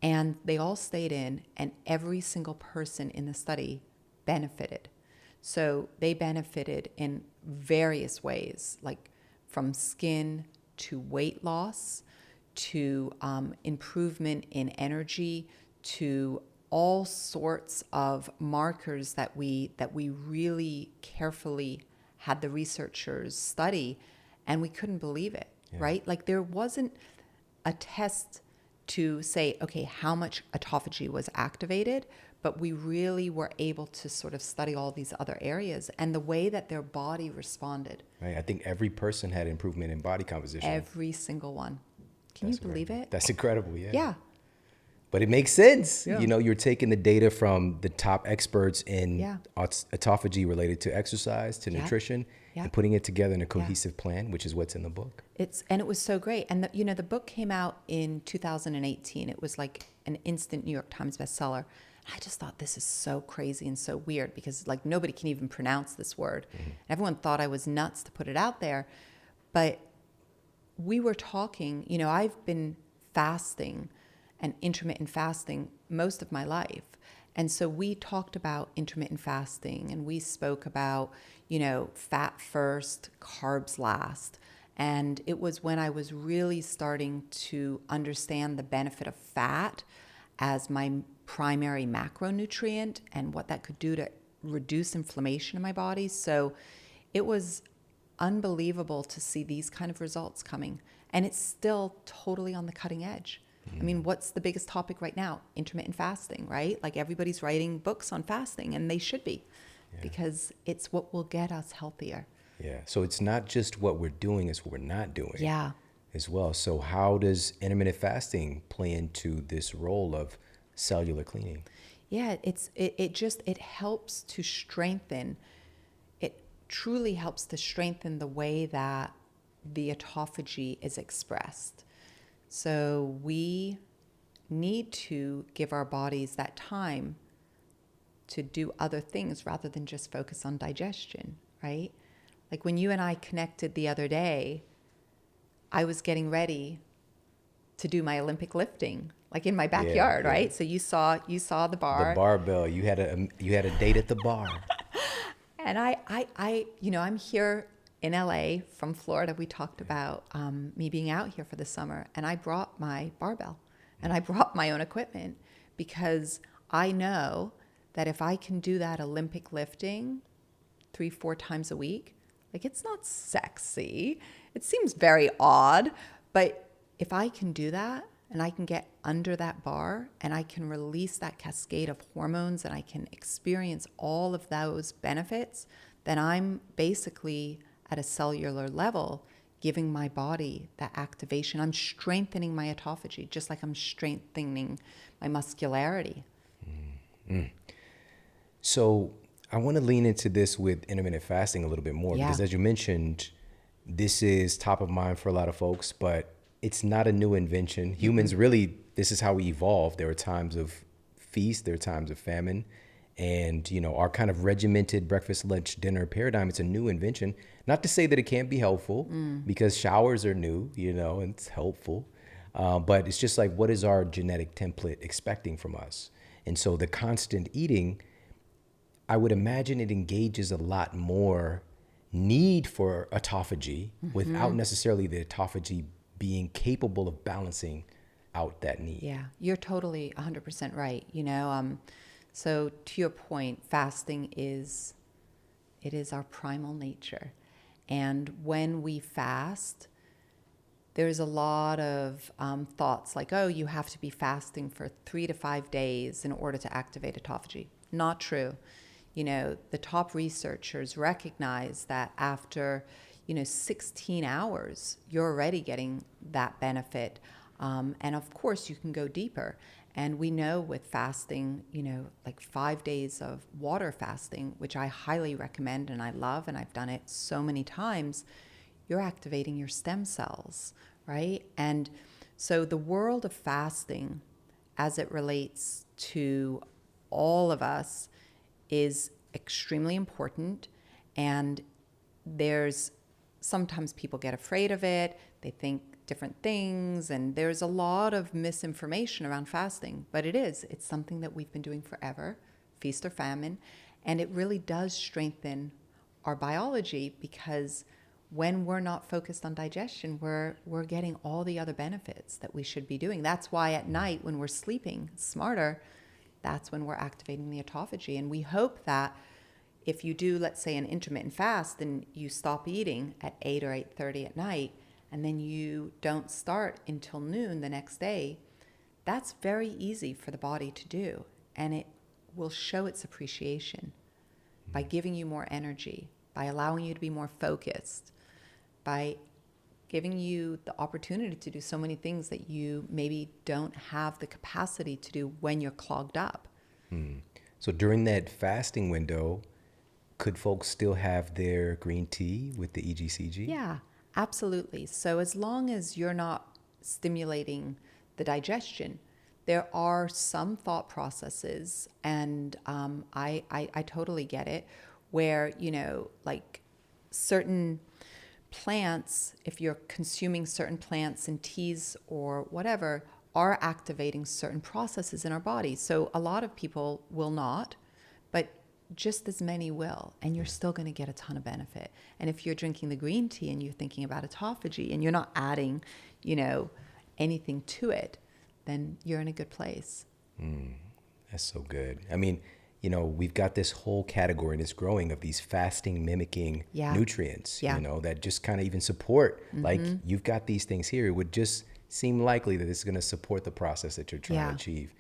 And they all stayed in, and every single person in the study benefited. So they benefited in various ways, like from skin to weight loss, to improvement in energy, to all sorts of markers that we really carefully had the researchers study, and we couldn't believe it, right? Like, there wasn't a test to say, okay, how much autophagy was activated, but we really were able to sort of study all these other areas and the way that their body responded. Right. I think every person had improvement in body composition. Every single one. Can you believe it? That's incredible, yeah. Yeah. But it makes sense. Yeah. You know, you're taking the data from the top experts in Yeah. autophagy related to exercise, to nutrition, and putting it together in a cohesive plan, which is what's in the book. And it was so great. And the book came out in 2018. It was like an instant New York Times bestseller. I just thought, this is so crazy and so weird because, like, nobody can even pronounce this word. Everyone thought I was nuts to put it out there. But we were talking, I've been fasting and intermittent fasting most of my life. And so we talked about intermittent fasting, and we spoke about, fat first, carbs last. And it was when I was really starting to understand the benefit of fat as my primary macronutrient and what that could do to reduce inflammation in my body. So it was unbelievable to see these kind of results coming. And it's still totally on the cutting edge. I mean, what's the biggest topic right now? Intermittent fasting, right? Like, everybody's writing books on fasting, and they should be, because it's what will get us healthier. Yeah. So it's not just what we're doing, it's what we're not doing. Yeah. As well. So how does intermittent fasting play into this role of cellular cleaning? Yeah, it helps to strengthen. It truly helps to strengthen the way that the autophagy is expressed. So we need to give our bodies that time to do other things rather than just focus on digestion, right? Like, when you and I connected the other day, I was getting ready to do my Olympic lifting, like in my backyard, right? So you saw the bar. The barbell. You had a date at the bar. And I'm here in LA from Florida. We talked about me being out here for the summer, and I brought my barbell and I brought my own equipment because I know that if I can do that Olympic lifting 3-4 times a week, like, it's not sexy. It seems very odd, but if I can do that and I can get under that bar and I can release that cascade of hormones and I can experience all of those benefits, then I'm basically at a cellular level giving my body that activation. I'm strengthening my autophagy, just like I'm strengthening my muscularity. So I want to lean into this with intermittent fasting a little bit more, Yeah. because as you mentioned, this is top of mind for a lot of folks, but it's not a new invention. Humans really, this is how we evolved. There are times of feast, there are times of famine. And, our kind of regimented breakfast, lunch, dinner paradigm, it's a new invention. Not to say that it can't be helpful, because showers are new, and it's helpful. But it's just like, what is our genetic template expecting from us? And so the constant eating, I would imagine it engages a lot more need for autophagy without necessarily the autophagy being capable of balancing out that need. Yeah, you're totally 100% right. So to your point, fasting is our primal nature. And when we fast, there's a lot of thoughts like, oh, you have to be fasting for 3 to 5 days in order to activate autophagy. Not true. The top researchers recognize that after, 16 hours, you're already getting that benefit. And of course, you can go deeper. And we know with fasting, like 5 days of water fasting, which I highly recommend and I love, and I've done it so many times, you're activating your stem cells, right? And so the world of fasting, as it relates to all of us, is extremely important. And sometimes people get afraid of it. They think different things, and there's a lot of misinformation around fasting, but it's something that we've been doing forever, feast or famine, and it really does strengthen our biology, because when we're not focused on digestion, we're getting all the other benefits that we should be doing. That's why at night when we're sleeping smarter, that's when we're activating the autophagy. And we hope that if you do, let's say, an intermittent fast and you stop eating at 8 or 8:30 at night, and then you don't start until noon the next day, that's very easy for the body to do. And it will show its appreciation by giving you more energy, by allowing you to be more focused, by giving you the opportunity to do so many things that you maybe don't have the capacity to do when you're clogged up. So during that fasting window, could folks still have their green tea with the EGCG? Yeah, absolutely. So as long as you're not stimulating the digestion, there are some thought processes, and I totally get it, where, like certain plants, if you're consuming certain plants and teas or whatever, are activating certain processes in our body. So a lot of people will not, but just as many will, and you're still going to get a ton of benefit. And if you're drinking the green tea and you're thinking about autophagy and you're not adding, anything to it, then you're in a good place. That's so good. I mean, we've got this whole category, and it's growing, of these fasting mimicking nutrients, that just kind of even support, like you've got these things here. It would just seem likely that it's going to support the process that you're trying to achieve.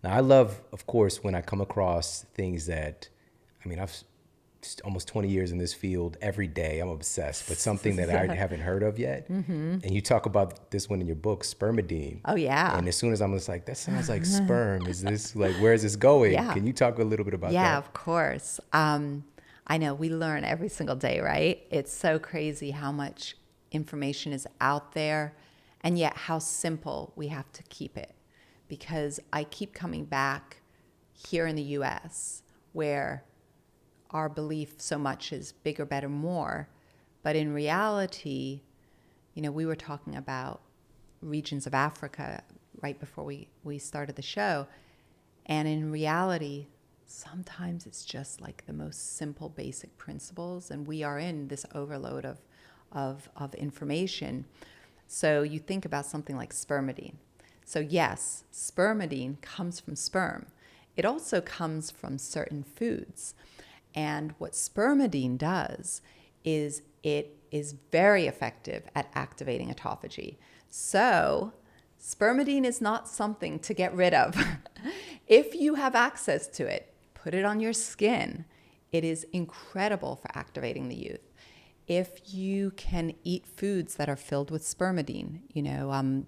Now, I love, of course, when I come across things that, I've almost 20 years in this field. Every day I'm obsessed, but something that I haven't heard of yet. And you talk about this one in your book, spermidine. Oh, yeah. And as soon as I'm just like, that sounds like sperm. Is this like, where is this going? Yeah. Can you talk a little bit about that? Yeah, of course. I know we learn every single day, right? It's so crazy how much information is out there, and yet how simple we have to keep it. Because I keep coming back here in the US, where our belief so much is bigger, better, more. But in reality, we were talking about regions of Africa right before we started the show. And in reality, sometimes it's just like the most simple, basic principles. And we are in this overload of information. So you think about something like spermidine. So yes, spermidine comes from sperm. It also comes from certain foods. And what spermidine does is it is very effective at activating autophagy. So spermidine is not something to get rid of. If you have access to it, put it on your skin. It is incredible for activating the youth. If you can eat foods that are filled with spermidine,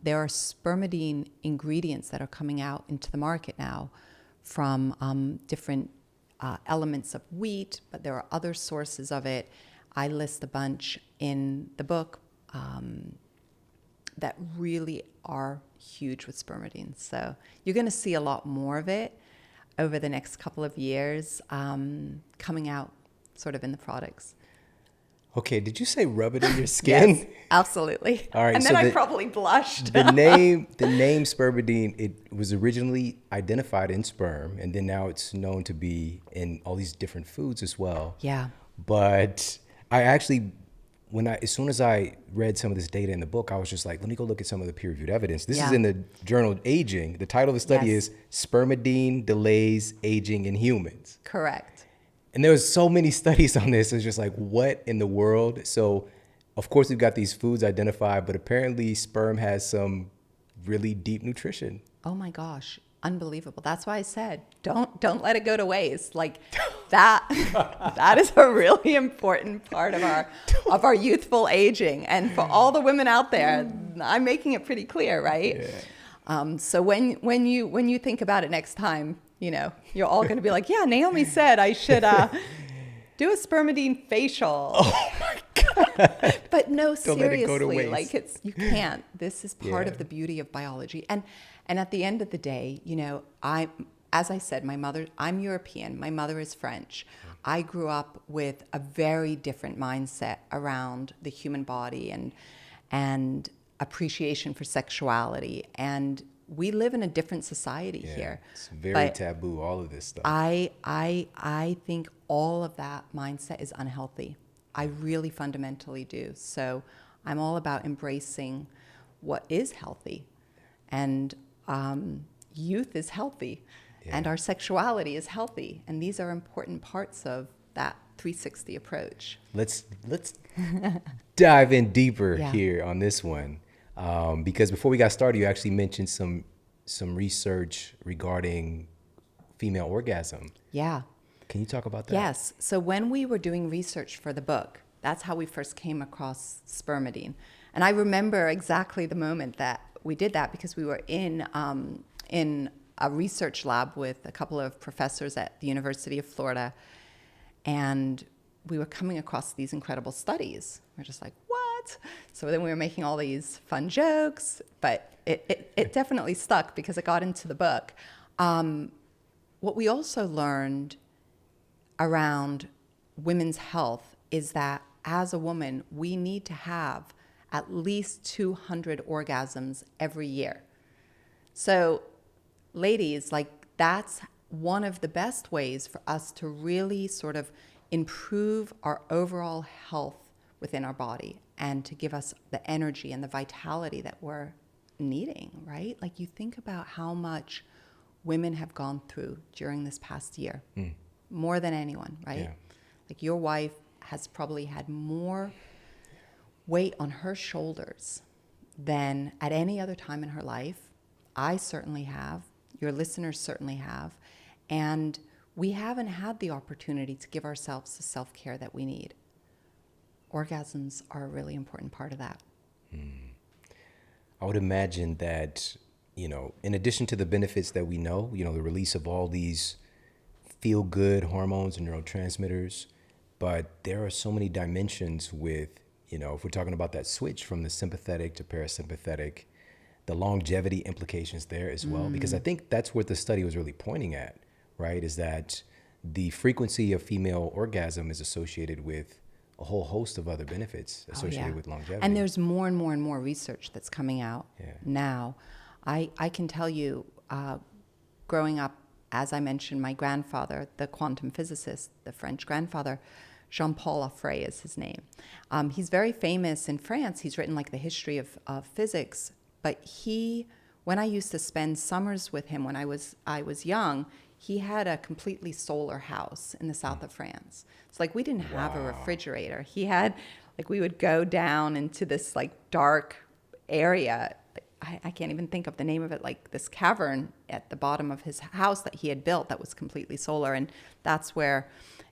there are spermidine ingredients that are coming out into the market now from different elements of wheat, but there are other sources of it. I list a bunch in the book that really are huge with spermidine. So you're going to see a lot more of it over the next couple of years coming out sort of in the products. Okay, did you say rub it in your skin? Yes, absolutely. All right, and so then I probably blushed. the name spermidine, it was originally identified in sperm, and then now it's known to be in all these different foods as well. Yeah. But I actually, as soon as I read some of this data in the book, I was just like, let me go look at some of the peer-reviewed evidence. This is in the journal Aging. The title of the study is Spermidine Delays Aging in Humans. Correct. And there was so many studies on this. It's just like, what in the world? So, of course, we've got these foods identified, but apparently sperm has some really deep nutrition. Oh my gosh, unbelievable. That's why I said, don't let it go to waste. Like that is a really important part of our youthful aging. And for all the women out there, I'm making it pretty clear, right? Yeah. So when you think about it next time, you know, you're all going to be like, yeah, Naomi said I should do a spermidine facial. Oh my God. But no, Don't let it go to seriously, waste. like you can't. This is part of the beauty of biology. And at the end of the day, you know, as I said, I'm European. My mother is French. I grew up with a very different mindset around the human body and appreciation for sexuality. And we live in a different society here. It's very taboo, all of this stuff. I think all of that mindset is unhealthy. I really fundamentally do. So I'm all about embracing what is healthy. And youth is healthy. Yeah. And our sexuality is healthy. And these are important parts of that 360 approach. Let's dive in deeper here on this one. Because before we got started, you actually mentioned some research regarding female orgasm. Yeah. Can you talk about that? Yes. So when we were doing research for the book, that's how we first came across spermidine. And I remember exactly the moment that we did that because we were in a research lab with a couple of professors at the University of Florida, and we were coming across these incredible studies. We're just like, what? So then we were making all these fun jokes, but it definitely stuck because it got into the book. What we also learned around women's health is that as a woman, we need to have at least 200 orgasms every year. So ladies, like that's one of the best ways for us to really sort of improve our overall health within our body and to give us the energy and the vitality that we're needing, right? Like you think about how much women have gone through during this past year, more than anyone, right? Yeah. Like your wife has probably had more weight on her shoulders than at any other time in her life. I certainly have. Your listeners certainly have. And we haven't had the opportunity to give ourselves the self-care that we need. Orgasms are a really important part of that. I would imagine that, in addition to the benefits that we know, the release of all these feel-good hormones and neurotransmitters, but there are so many dimensions with, if we're talking about that switch from the sympathetic to parasympathetic, the longevity implications there as well, because I think that's what the study was really pointing at, right? Is that the frequency of female orgasm is associated with a whole host of other benefits associated with longevity. And there's more and more and more research that's coming out now. I can tell you, growing up, as I mentioned, my grandfather, the quantum physicist, the French grandfather, Jean-Paul Offray is his name. He's very famous in France. He's written like the history of physics. But when I used to spend summers with him when I was young, he had a completely solar house in the south of France. It's like we didn't have a refrigerator. He had, like we would go down into this like dark area. I can't even think of the name of it, like this cavern at the bottom of his house that he had built that was completely solar. And that's where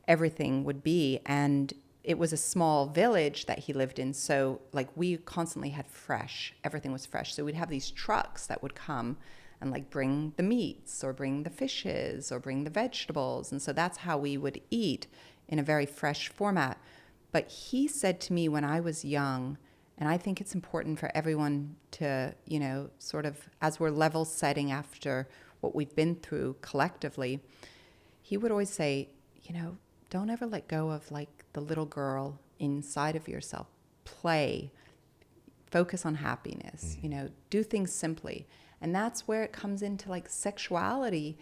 everything would be. And it was a small village that he lived in. So like we constantly had everything was fresh. So we'd have these trucks that would come and like bring the meats or bring the fishes or bring the vegetables. And so that's how we would eat in a very fresh format. But he said to me when I was young, and I think it's important for everyone to, you know, sort of as we're level setting after what we've been through collectively, he would always say, you know, don't ever let go of like the little girl inside of yourself. Play, focus on happiness, you know, do things simply. And that's where it comes into like sexuality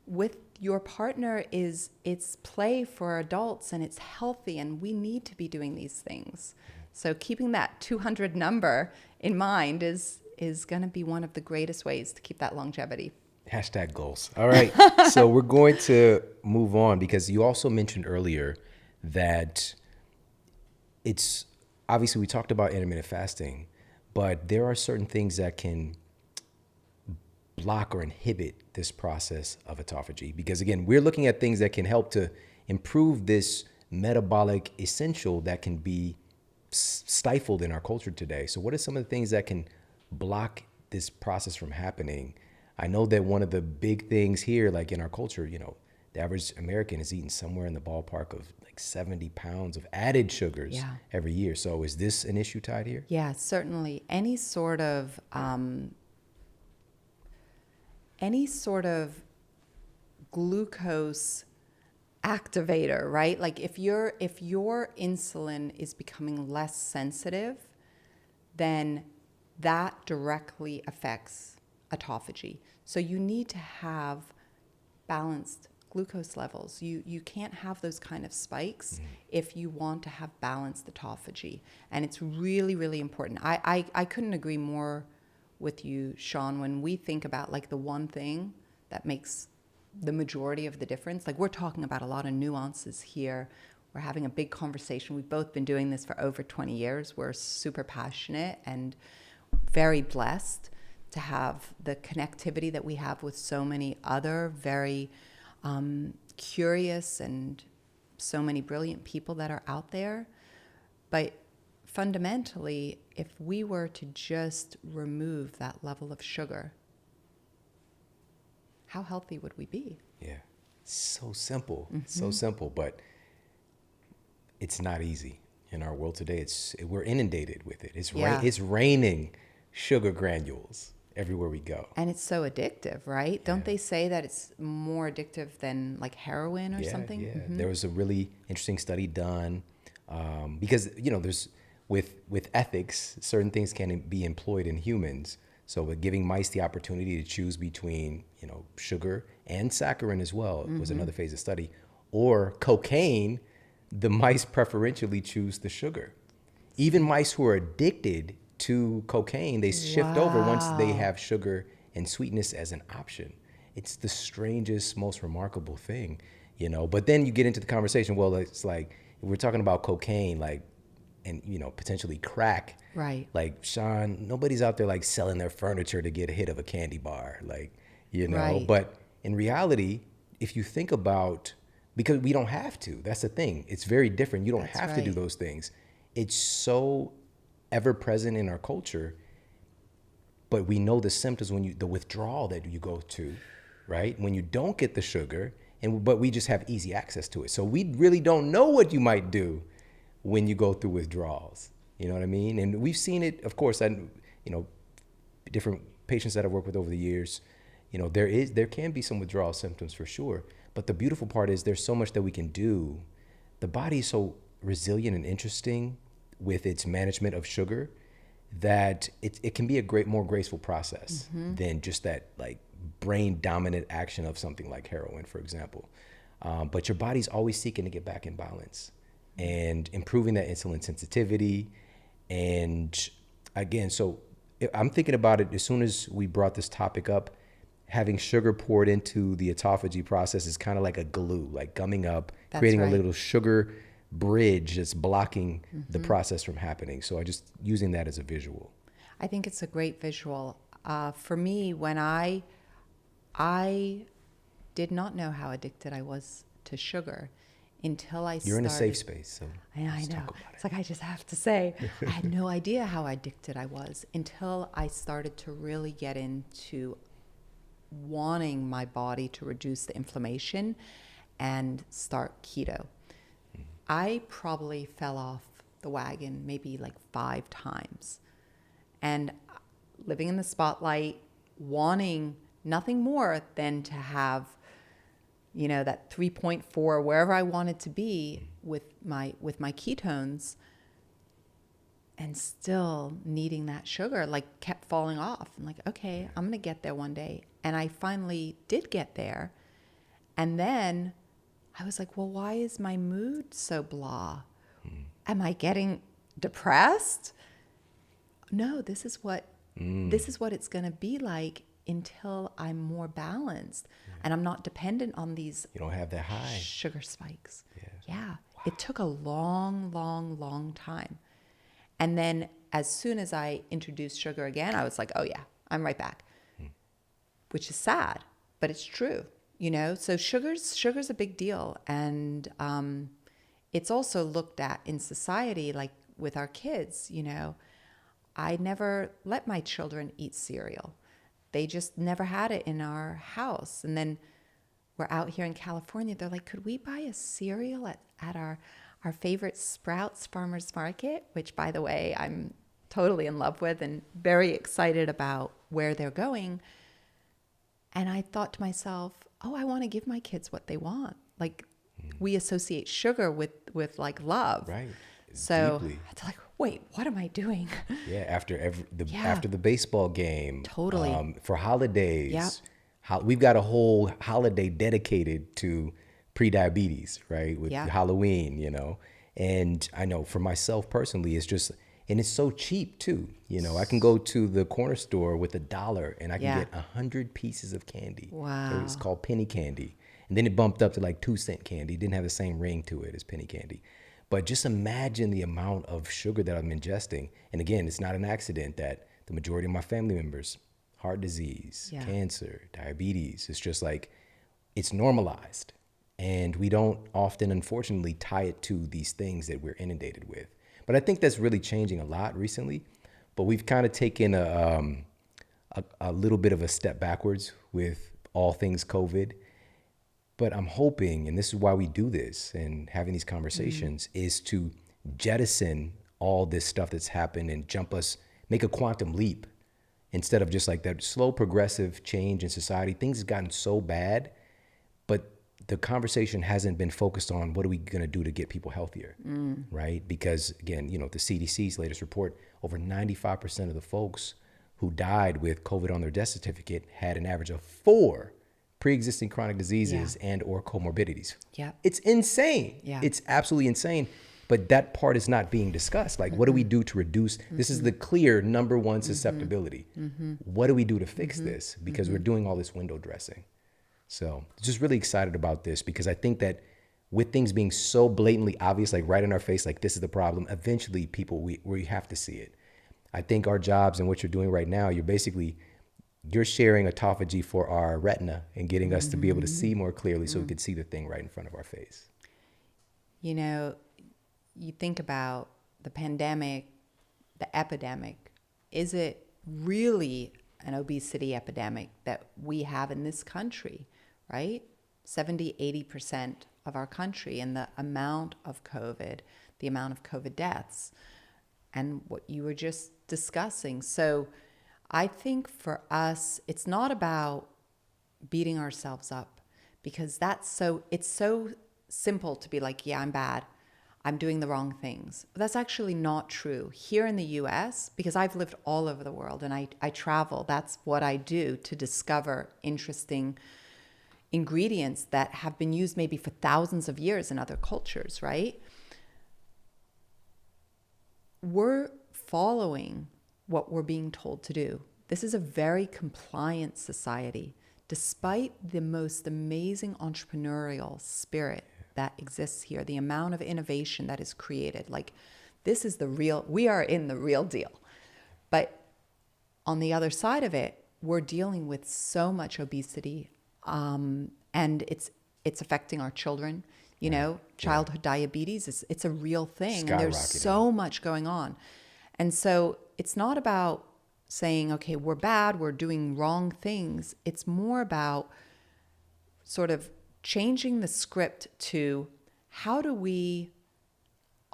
with your partner is it's play for adults and it's healthy and we need to be doing these things. So keeping that 200 number in mind is going to be one of the greatest ways to keep that longevity. Hashtag goals. All right. So we're going to move on because you also mentioned earlier that it's obviously we talked about intermittent fasting, but there are certain things that can block or inhibit this process of autophagy. Because again, we're looking at things that can help to improve this metabolic essential that can be stifled in our culture today. So what are some of the things that can block this process from happening? I know that one of the big things here, like in our culture, you know, the average American is eating somewhere in the ballpark of like 70 pounds of added sugars every year. So is this an issue tied here? Yeah, certainly. Any sort of glucose activator, right? Like if your insulin is becoming less sensitive, then that directly affects autophagy. So you need to have balanced glucose levels. You can't have those kind of spikes if you want to have balanced autophagy. And it's really, really important. I couldn't agree more with you, Shawn, when we think about like the one thing that makes the majority of the difference. Like we're talking about a lot of nuances here. We're having a big conversation. We've both been doing this for over 20 years. We're super passionate and very blessed to have the connectivity that we have with so many other very curious and so many brilliant people that are out there. But fundamentally, if we were to just remove that level of sugar, how healthy would we be? Yeah, so simple, so simple, but it's not easy in our world today. We're inundated with it. It's raining sugar granules everywhere we go. And it's so addictive, right? Yeah. Don't they say that it's more addictive than like heroin or something? Yeah, there was a really interesting study done because, you know, there's with ethics, certain things can be employed in humans. So with giving mice the opportunity to choose between, you know, sugar and saccharin as well was another phase of study, or cocaine, the mice preferentially choose the sugar. Even mice who are addicted to cocaine, they shift over once they have sugar and sweetness as an option. It's the strangest, most remarkable thing, you know. But then you get into the conversation, well, it's like, if we're talking about cocaine, like, and, you know, potentially crack. Right. Like, Shawn, nobody's out there like selling their furniture to get a hit of a candy bar, like, you know. Right. But in reality, if you think about, because we don't have to, that's the thing. It's very different. You don't have to do those things. It's so ever present in our culture, but we know the symptoms when the withdrawal that you go to, right? When you don't get the sugar, but we just have easy access to it. So we really don't know what you might do when you go through withdrawals. You know what I mean? And we've seen it, of course, and, you know, different patients that I've worked with over the years, you know, there can be some withdrawal symptoms for sure. But the beautiful part is there's so much that we can do. The body is so resilient and interesting with its management of sugar that it can be a more graceful process than just that like brain dominant action of something like heroin, for example. But your body's always seeking to get back in balance and improving that insulin sensitivity. And again, so I'm thinking about it as soon as we brought this topic up, having sugar poured into the autophagy process is kind of like a glue, like gumming up, creating a little sugar bridge that's blocking the process from happening. So I just using that as a visual. I think it's a great visual. For me, when I did not know how addicted I was to sugar until I started. You're in a safe space, so I know. It's like I just have to say, I had no idea how addicted I was until I started to really get into wanting my body to reduce the inflammation and start keto. I probably fell off the wagon maybe like 5 times. And living in the spotlight, wanting nothing more than to have, you know, that 3.4 wherever I wanted to be with my ketones, and still needing that sugar, like kept falling off. I'm like, okay, I'm going to get there one day. And I finally did get there. And then I was like, well, why is my mood so blah? Am I getting depressed? No, this is what it's going to be like until I'm more balanced and I'm not dependent on these. You don't have that high sugar spikes. Yeah. Wow. It took a long time. And then as soon as I introduced sugar again, I was like, oh yeah, I'm right back, which is sad, but it's true, you know? So sugar's a big deal. And it's also looked at in society, like with our kids, you know, I never let my children eat cereal. They just never had it in our house. And then we're out here in California. They're like, could we buy a cereal at our favorite Sprouts Farmers Market, which, by the way, I'm totally in love with and very excited about where they're going. And I thought to myself, oh, I want to give my kids what they want. Like, we associate sugar with like love. Right. So Deeply. it's like, wait, what am I doing? Yeah, after the baseball game. Totally. For holidays. Yep. We've got a whole holiday dedicated to pre-diabetes, right? With Halloween, you know. And I know for myself personally, it's just, and it's so cheap too. You know, I can go to the corner store with $1 and I can get 100 pieces of candy. Wow. It's called penny candy. And then it bumped up to like 2-cent candy. It didn't have the same ring to it as penny candy. But just imagine the amount of sugar that I'm ingesting. And again, it's not an accident that the majority of my family members, heart disease, cancer, diabetes, it's just like, it's normalized. And we don't often, unfortunately, tie it to these things that we're inundated with. But I think that's really changing a lot recently. But we've kind of taken a little bit of a step backwards with all things COVID. But I'm hoping, and this is why we do this and having these conversations, is to jettison all this stuff that's happened and make a quantum leap instead of just like that slow progressive change in society. Things have gotten so bad, but the conversation hasn't been focused on what are we going to do to get people healthier, right? Because again, you know, the CDC's latest report, over 95% of the folks who died with COVID on their death certificate had an average of 4 pre-existing chronic diseases and or comorbidities. Yeah. It's insane. Yeah. It's absolutely insane. But that part is not being discussed. Like, what do we do to reduce? This is the clear number one susceptibility. What do we do to fix this? Because we're doing all this window dressing. So just really excited about this because I think that with things being so blatantly obvious, like right in our face, like this is the problem, eventually people, we have to see it. I think our jobs and what you're doing right now, you're sharing autophagy for our retina and getting us to be able to see more clearly so we could see the thing right in front of our face. You know, you think about the pandemic, the epidemic. Is it really an obesity epidemic that we have in this country, right? 70, 80% of our country, and the amount of COVID, the amount of COVID deaths, and what you were just discussing. So I think for us, it's not about beating ourselves up because it's so simple to be like, yeah, I'm bad. I'm doing the wrong things. But that's actually not true. Here in the US, because I've lived all over the world and I travel, that's what I do to discover interesting ingredients that have been used maybe for thousands of years in other cultures, right? We're following what we're being told to do. This is a very compliant society, despite the most amazing entrepreneurial spirit that exists here, the amount of innovation that is created. Like, this is we are in the real deal. But on the other side of it, we're dealing with so much obesity, and it's affecting our children. You know, childhood diabetes, it's a real thing. And there's so much going on. And so it's not about saying, okay, we're bad, we're doing wrong things. It's more about sort of changing the script to how do we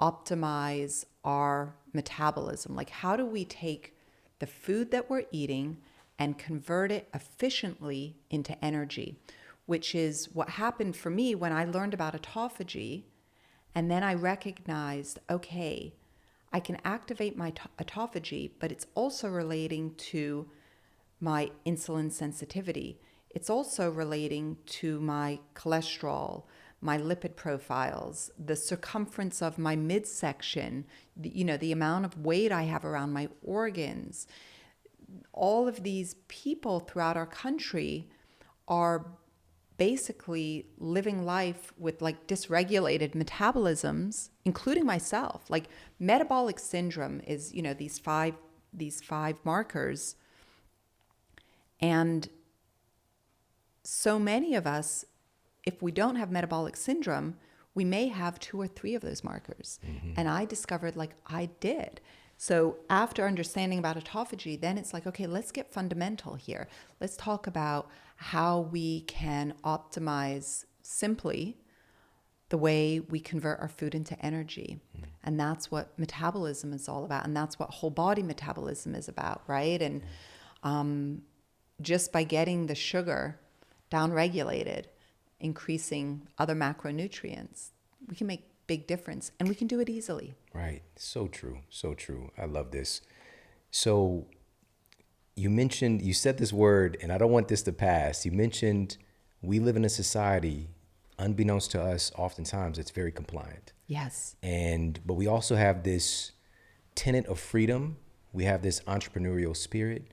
optimize our metabolism? Like, how do we take the food that we're eating and convert it efficiently into energy, which is what happened for me when I learned about autophagy. And then I recognized, okay, I can activate my autophagy, but it's also relating to my insulin sensitivity. It's also relating to my cholesterol, my lipid profiles, the circumference of my midsection, the amount of weight I have around my organs. All of these people throughout our country are basically living life with like dysregulated metabolisms, including myself. Like metabolic syndrome is, these five markers. And so many of us, if we don't have metabolic syndrome, we may have 2 or 3 of those markers. Mm-hmm. And I discovered like I did. So after understanding about autophagy, then it's like, okay, let's get fundamental here. Let's talk about how we can optimize simply the way we convert our food into energy. Mm-hmm. And that's what metabolism is all about. And that's what whole body metabolism is about, right? And just by getting the sugar down-regulated, increasing other macronutrients, we can make big difference, and we can do it easily. Right. So true. So true. I love this. So you said this word, and I don't want this to pass. You mentioned we live in a society, unbeknownst to us, oftentimes it's very compliant. Yes. But we also have this tenet of freedom. We have this entrepreneurial spirit,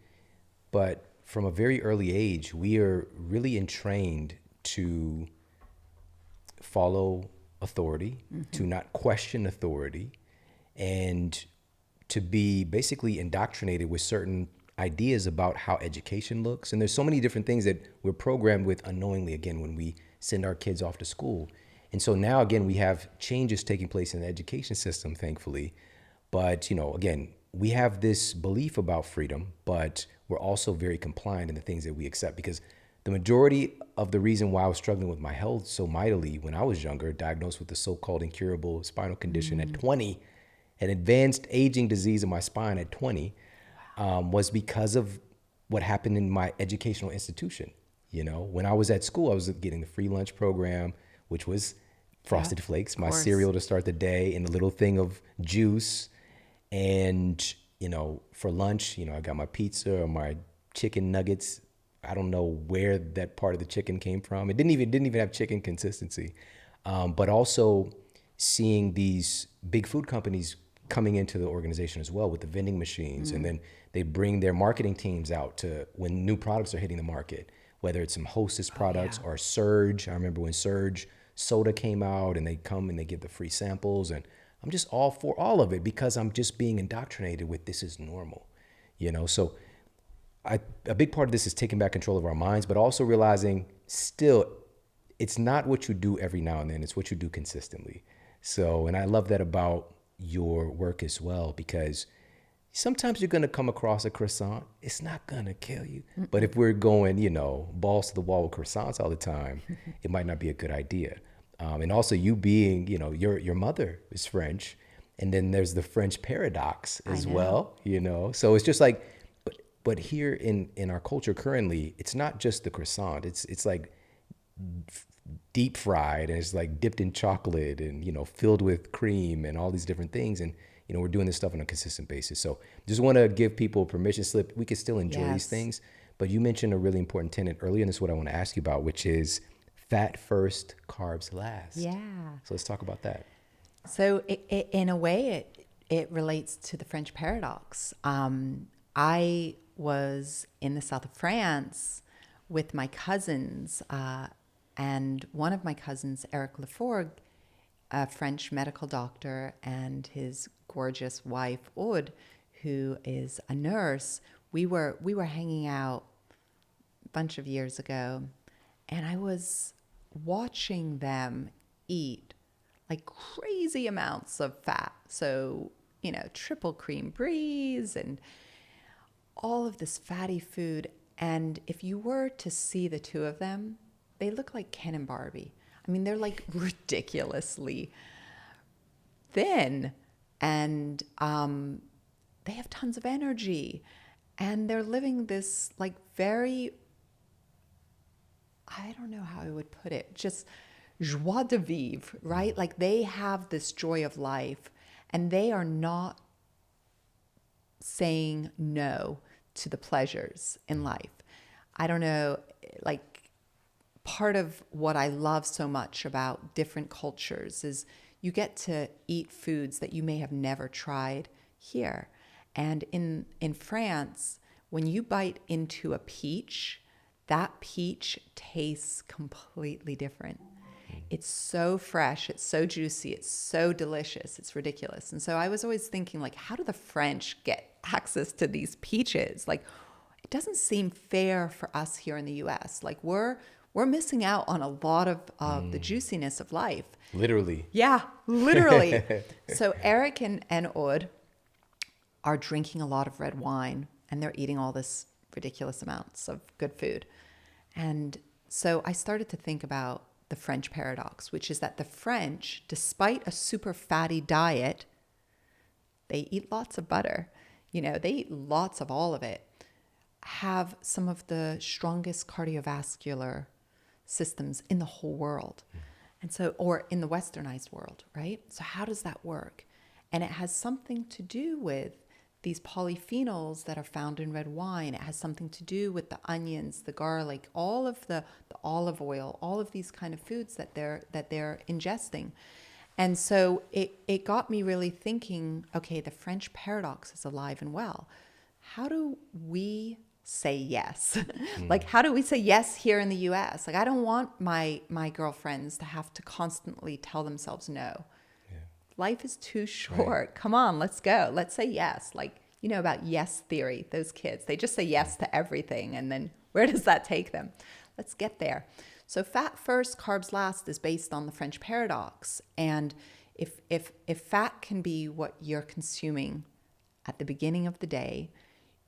but from a very early age, we are really entrained to follow authority, mm-hmm. to not question authority, and to be basically indoctrinated with certain ideas about how education looks. And there's so many different things that we're programmed with unknowingly, again, when we send our kids off to school. And so now, again, we have changes taking place in the education system, thankfully. But, again, we have this belief about freedom, but we're also very compliant in the things that we accept, because the majority of the reason why I was struggling with my health so mightily when I was younger, diagnosed with the so-called incurable spinal condition at 20, an advanced aging disease of my spine at 20, was because of what happened in my educational institution. When I was at school, I was getting the free lunch program, which was Frosted Flakes, my cereal to start the day, and a little thing of juice. And, for lunch, I got my pizza or my chicken nuggets. I don't know where that part of the chicken came from. It didn't even have chicken consistency. But also seeing these big food companies coming into the organization as well with the vending machines. Mm-hmm. And then they bring their marketing teams out to when new products are hitting the market, whether it's some Hostess products or Surge. I remember when Surge soda came out, and they come and they give the free samples. And I'm just all for all of it, because I'm just being indoctrinated with this is normal, So a big part of this is taking back control of our minds, but also realizing still it's not what you do every now and then, it's what you do consistently. So, and I love that about your work as well, because sometimes you're going to come across a croissant. It's not going to kill you. Mm-mm. But if we're going, balls to the wall with croissants all the time, it might not be a good idea. And also you being, your mother is French, and then there's the French paradox as well, So it's just like, but here in our culture currently, it's not just the croissant. It's like deep fried, and it's like dipped in chocolate and, filled with cream and all these different things. And, we're doing this stuff on a consistent basis. So just want to give people a permission slip. We can still enjoy these things. But you mentioned a really important tenet earlier, and this is what I want to ask you about, which is fat first, carbs last. Yeah. So let's talk about that. So in a way, it relates to the French paradox. I was in the south of France with my cousins, and one of my cousins, Eric Laforgue, a French medical doctor, and his gorgeous wife, Aude, who is a nurse. We were hanging out a bunch of years ago, and I was watching them eat like crazy amounts of fat. So, triple cream bries and all of this fatty food. And if you were to see the two of them, they look like Ken and Barbie. I mean, they're like ridiculously thin, and they have tons of energy, and they're living this like very, I don't know how I would put it, just joie de vivre, right? Like they have this joy of life, and they are not saying no to the pleasures in life. I don't know, like part of what I love so much about different cultures is you get to eat foods that you may have never tried here. And in France, when you bite into a peach, that peach tastes completely different. It's so fresh, it's so juicy, it's so delicious, it's ridiculous. And so I was always thinking, like, how do the French get access to these peaches? Like, it doesn't seem fair for us here in the US. Like, we're missing out on a lot of the juiciness of life. Literally. Yeah, literally. So Eric and Aude are drinking a lot of red wine, and they're eating all this ridiculous amounts of good food. And so I started to think about the French paradox, which is that the French, despite a super fatty diet, they eat lots of butter. You know, they eat lots of all of it, have some of the strongest cardiovascular systems in the whole world. And so, or in the westernized world, right? So how does that work? And it has something to do with these polyphenols that are found in red wine. It has something to do with the onions, the garlic, all of the olive oil, all of these kind of foods that they're ingesting. And so it got me really thinking, okay, the French paradox is alive and well. How do we say yes? Like, how do we say yes here in the US? Like, I don't want my girlfriends to have to constantly tell themselves no. Life is too short. Right. Come on, let's go. Let's say yes. Like, you know about yes theory, those kids, they just say yes to everything. And then where does that take them? Let's get there. So fat first, carbs last is based on the French paradox. And if fat can be what you're consuming at the beginning of the day,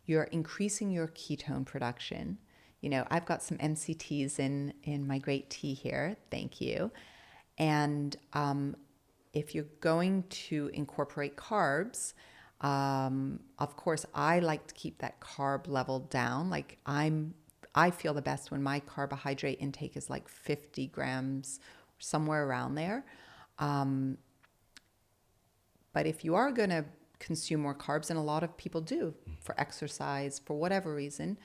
you're increasing your ketone production. You know, I've got some MCTs in my great tea here. Thank you. And if you're going to incorporate carbs, of course, I like to keep that carb level down. Like I feel the best when my carbohydrate intake is like 50 grams, somewhere around there. But if you are going to consume more carbs, and a lot of people do for exercise, for whatever reason,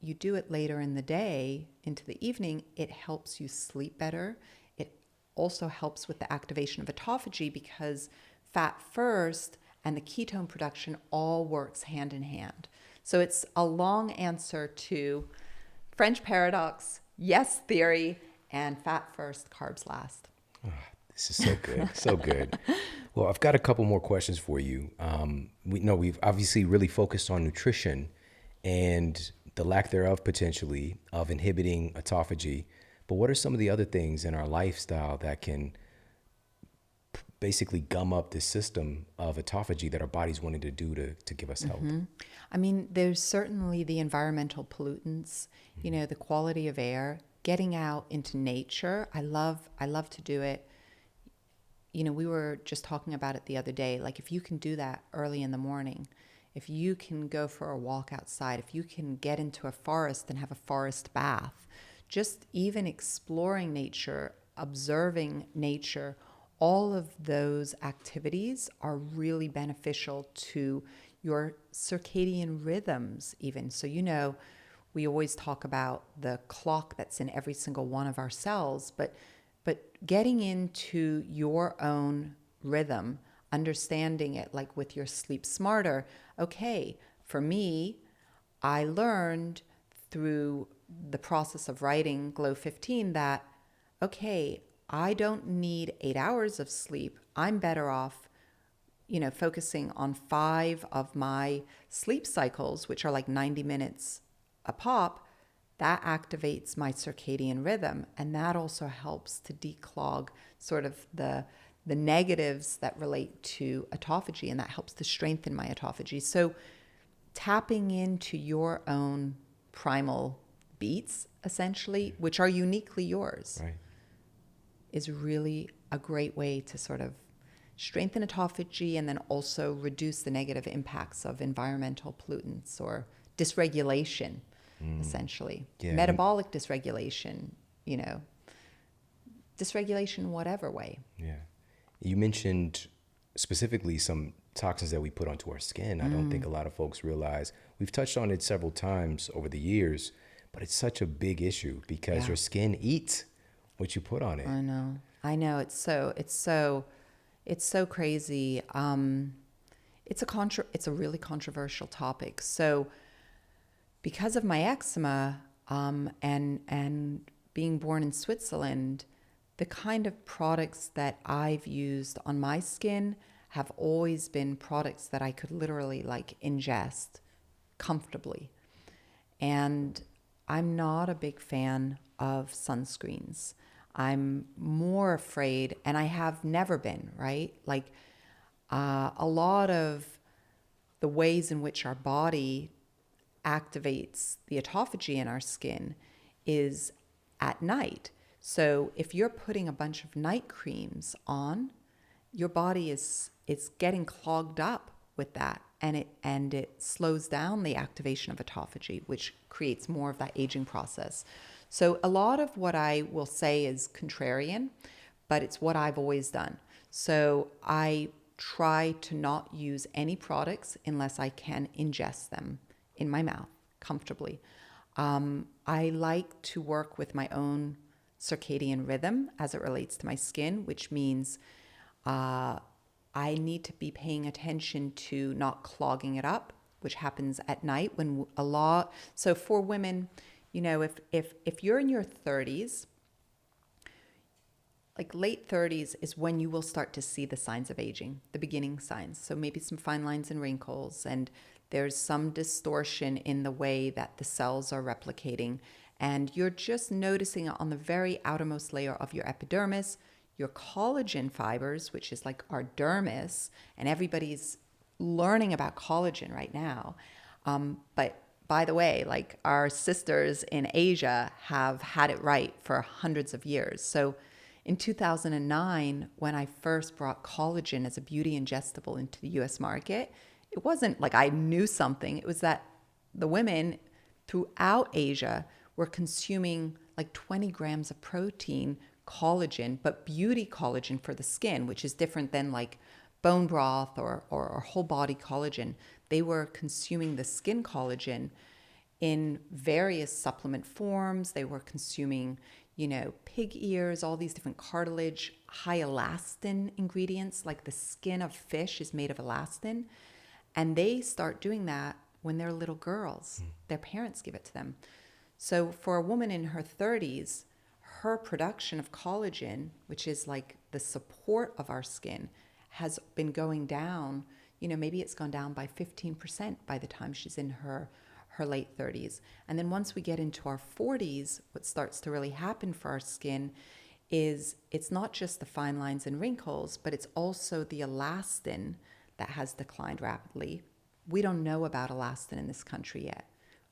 you do it later in the day into the evening, it helps you sleep better. Also helps with the activation of autophagy because fat first and the ketone production all works hand in hand. So it's a long answer to French paradox, yes theory, and fat first, carbs last. Oh, this is so good, so good. Well, I've got a couple more questions for you. We've obviously really focused on nutrition and the lack thereof potentially of inhibiting autophagy. But what are some of the other things in our lifestyle that can basically gum up this system of autophagy that our body's wanting to do to give us health? I mean, there's certainly the environmental pollutants, you know, the quality of air, getting out into nature. I love to do it. You know, we were just talking about it the other day. Like, if you can do that early in the morning, if you can go for a walk outside, if you can get into a forest and have a forest bath, just even exploring nature, observing nature, all of those activities are really beneficial to your circadian rhythms even. So, you know, we always talk about the clock that's in every single one of our cells, but getting into your own rhythm, understanding it, like with your Sleep Smarter. Okay, for me, I learned through the process of writing Glow 15 that, okay, I don't need 8 hours of sleep. I'm better off, you know, focusing on 5 of my sleep cycles, which are like 90 minutes a pop. That activates my circadian rhythm, and that also helps to declog sort of the negatives that relate to autophagy, and that helps to strengthen my autophagy. So tapping into your own primal beats, essentially, which are uniquely yours, Right. is really a great way to sort of strengthen autophagy and then also reduce the negative impacts of environmental pollutants or dysregulation, essentially. Yeah. Metabolic dysregulation, you know, dysregulation whatever way. Yeah. You mentioned specifically some toxins that we put onto our skin. I don't think a lot of folks realize. We've touched on it several times over the years, but it's such a big issue because your skin eats what you put on it. I know. It's so crazy. It's a really controversial topic. So because of my eczema, and being born in Switzerland, the kind of products that I've used on my skin have always been products that I could literally like ingest comfortably. And I'm not a big fan of sunscreens. I'm more afraid, and I have never been, right? Like a lot of the ways in which our body activates the autophagy in our skin is at night. So if you're putting a bunch of night creams on, your body is getting clogged up with that, and it slows down the activation of autophagy, which creates more of that aging process. So a lot of what I will say is contrarian, but it's what I've always done. So I try to not use any products unless I can ingest them in my mouth comfortably. I like to work with my own circadian rhythm as it relates to my skin, which means I need to be paying attention to not clogging it up, which happens at night when a lot. So for women, you know, if you're in your 30s, like late 30s is when you will start to see the signs of aging, the beginning signs. So maybe some fine lines and wrinkles, and there's some distortion in the way that the cells are replicating. And you're just noticing it on the very outermost layer of your epidermis, your collagen fibers, which is like our dermis, and everybody's learning about collagen right now. But by the way, like our sisters in Asia have had it right for hundreds of years. So in 2009, when I first brought collagen as a beauty ingestible into the US market, it wasn't like I knew something. It was that the women throughout Asia were consuming like 20 grams of protein collagen, but beauty collagen for the skin, which is different than like bone broth or whole body collagen. They were consuming the skin collagen in various supplement forms. They were consuming, you know, pig ears, all these different cartilage, high elastin ingredients, like the skin of fish is made of elastin. And they start doing that when they're little girls. Their parents give it to them. So for a woman in her 30s, her production of collagen, which is like the support of our skin, has been going down. You know, maybe it's gone down by 15% by the time she's in her late 30s. And then once we get into our 40s, what starts to really happen for our skin is it's not just the fine lines and wrinkles, but it's also the elastin that has declined rapidly. We don't know about elastin in this country yet.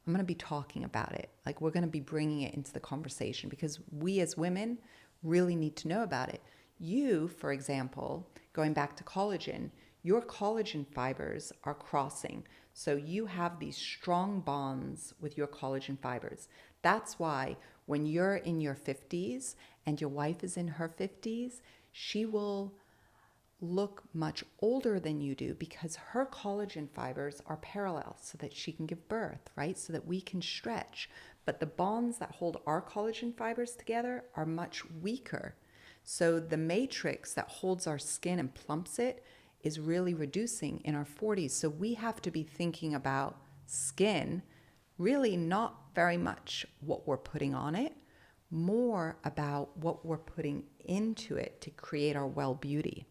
I'm going to be talking about it. Like, we're going to be bringing it into the conversation because we as women really need to know about it. You, for example, going back to collagen, your collagen fibers are crossing. So you have these strong bonds with your collagen fibers. That's why when you're in your 50s and your wife is in her 50s, she will look much older than you do because her collagen fibers are parallel so that she can give birth, right? So that we can stretch. But the bonds that hold our collagen fibers together are much weaker. So the matrix that holds our skin and plumps it is really reducing in our 40s. So we have to be thinking about skin, really not very much what we're putting on it, more about what we're putting into it to create our well beauty.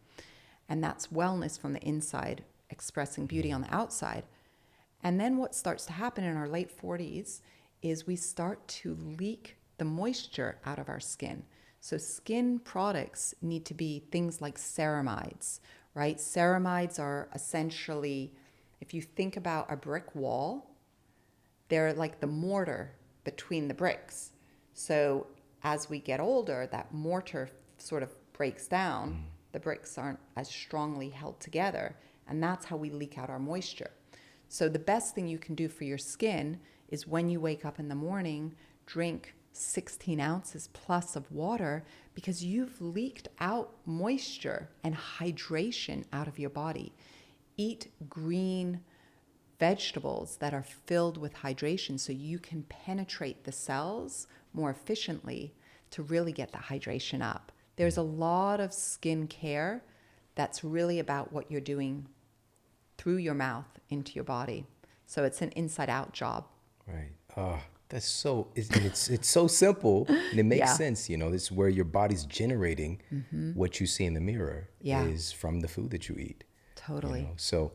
And that's wellness from the inside, expressing beauty on the outside. And then what starts to happen in our late 40s is we start to leak the moisture out of our skin. So skin products need to be things like ceramides, right? Ceramides are essentially if you think about a brick wall, they're like the mortar between the bricks. So as we get older, that mortar sort of breaks down. The bricks aren't as strongly held together, and that's how we leak out our moisture. So the best thing you can do for your skin is when you wake up in the morning, drink 16 ounces plus of water, because you've leaked out moisture and hydration out of your body. Eat green vegetables that are filled with hydration so you can penetrate the cells more efficiently to really get the hydration up. There's a lot of skin care that's really about what you're doing through your mouth into your body. So it's an inside out job. Right. That's so, it's so simple, and it makes Yeah. sense. You know, this is where your body's generating what you see in the mirror Yeah. is from the food that you eat. Totally. You know? So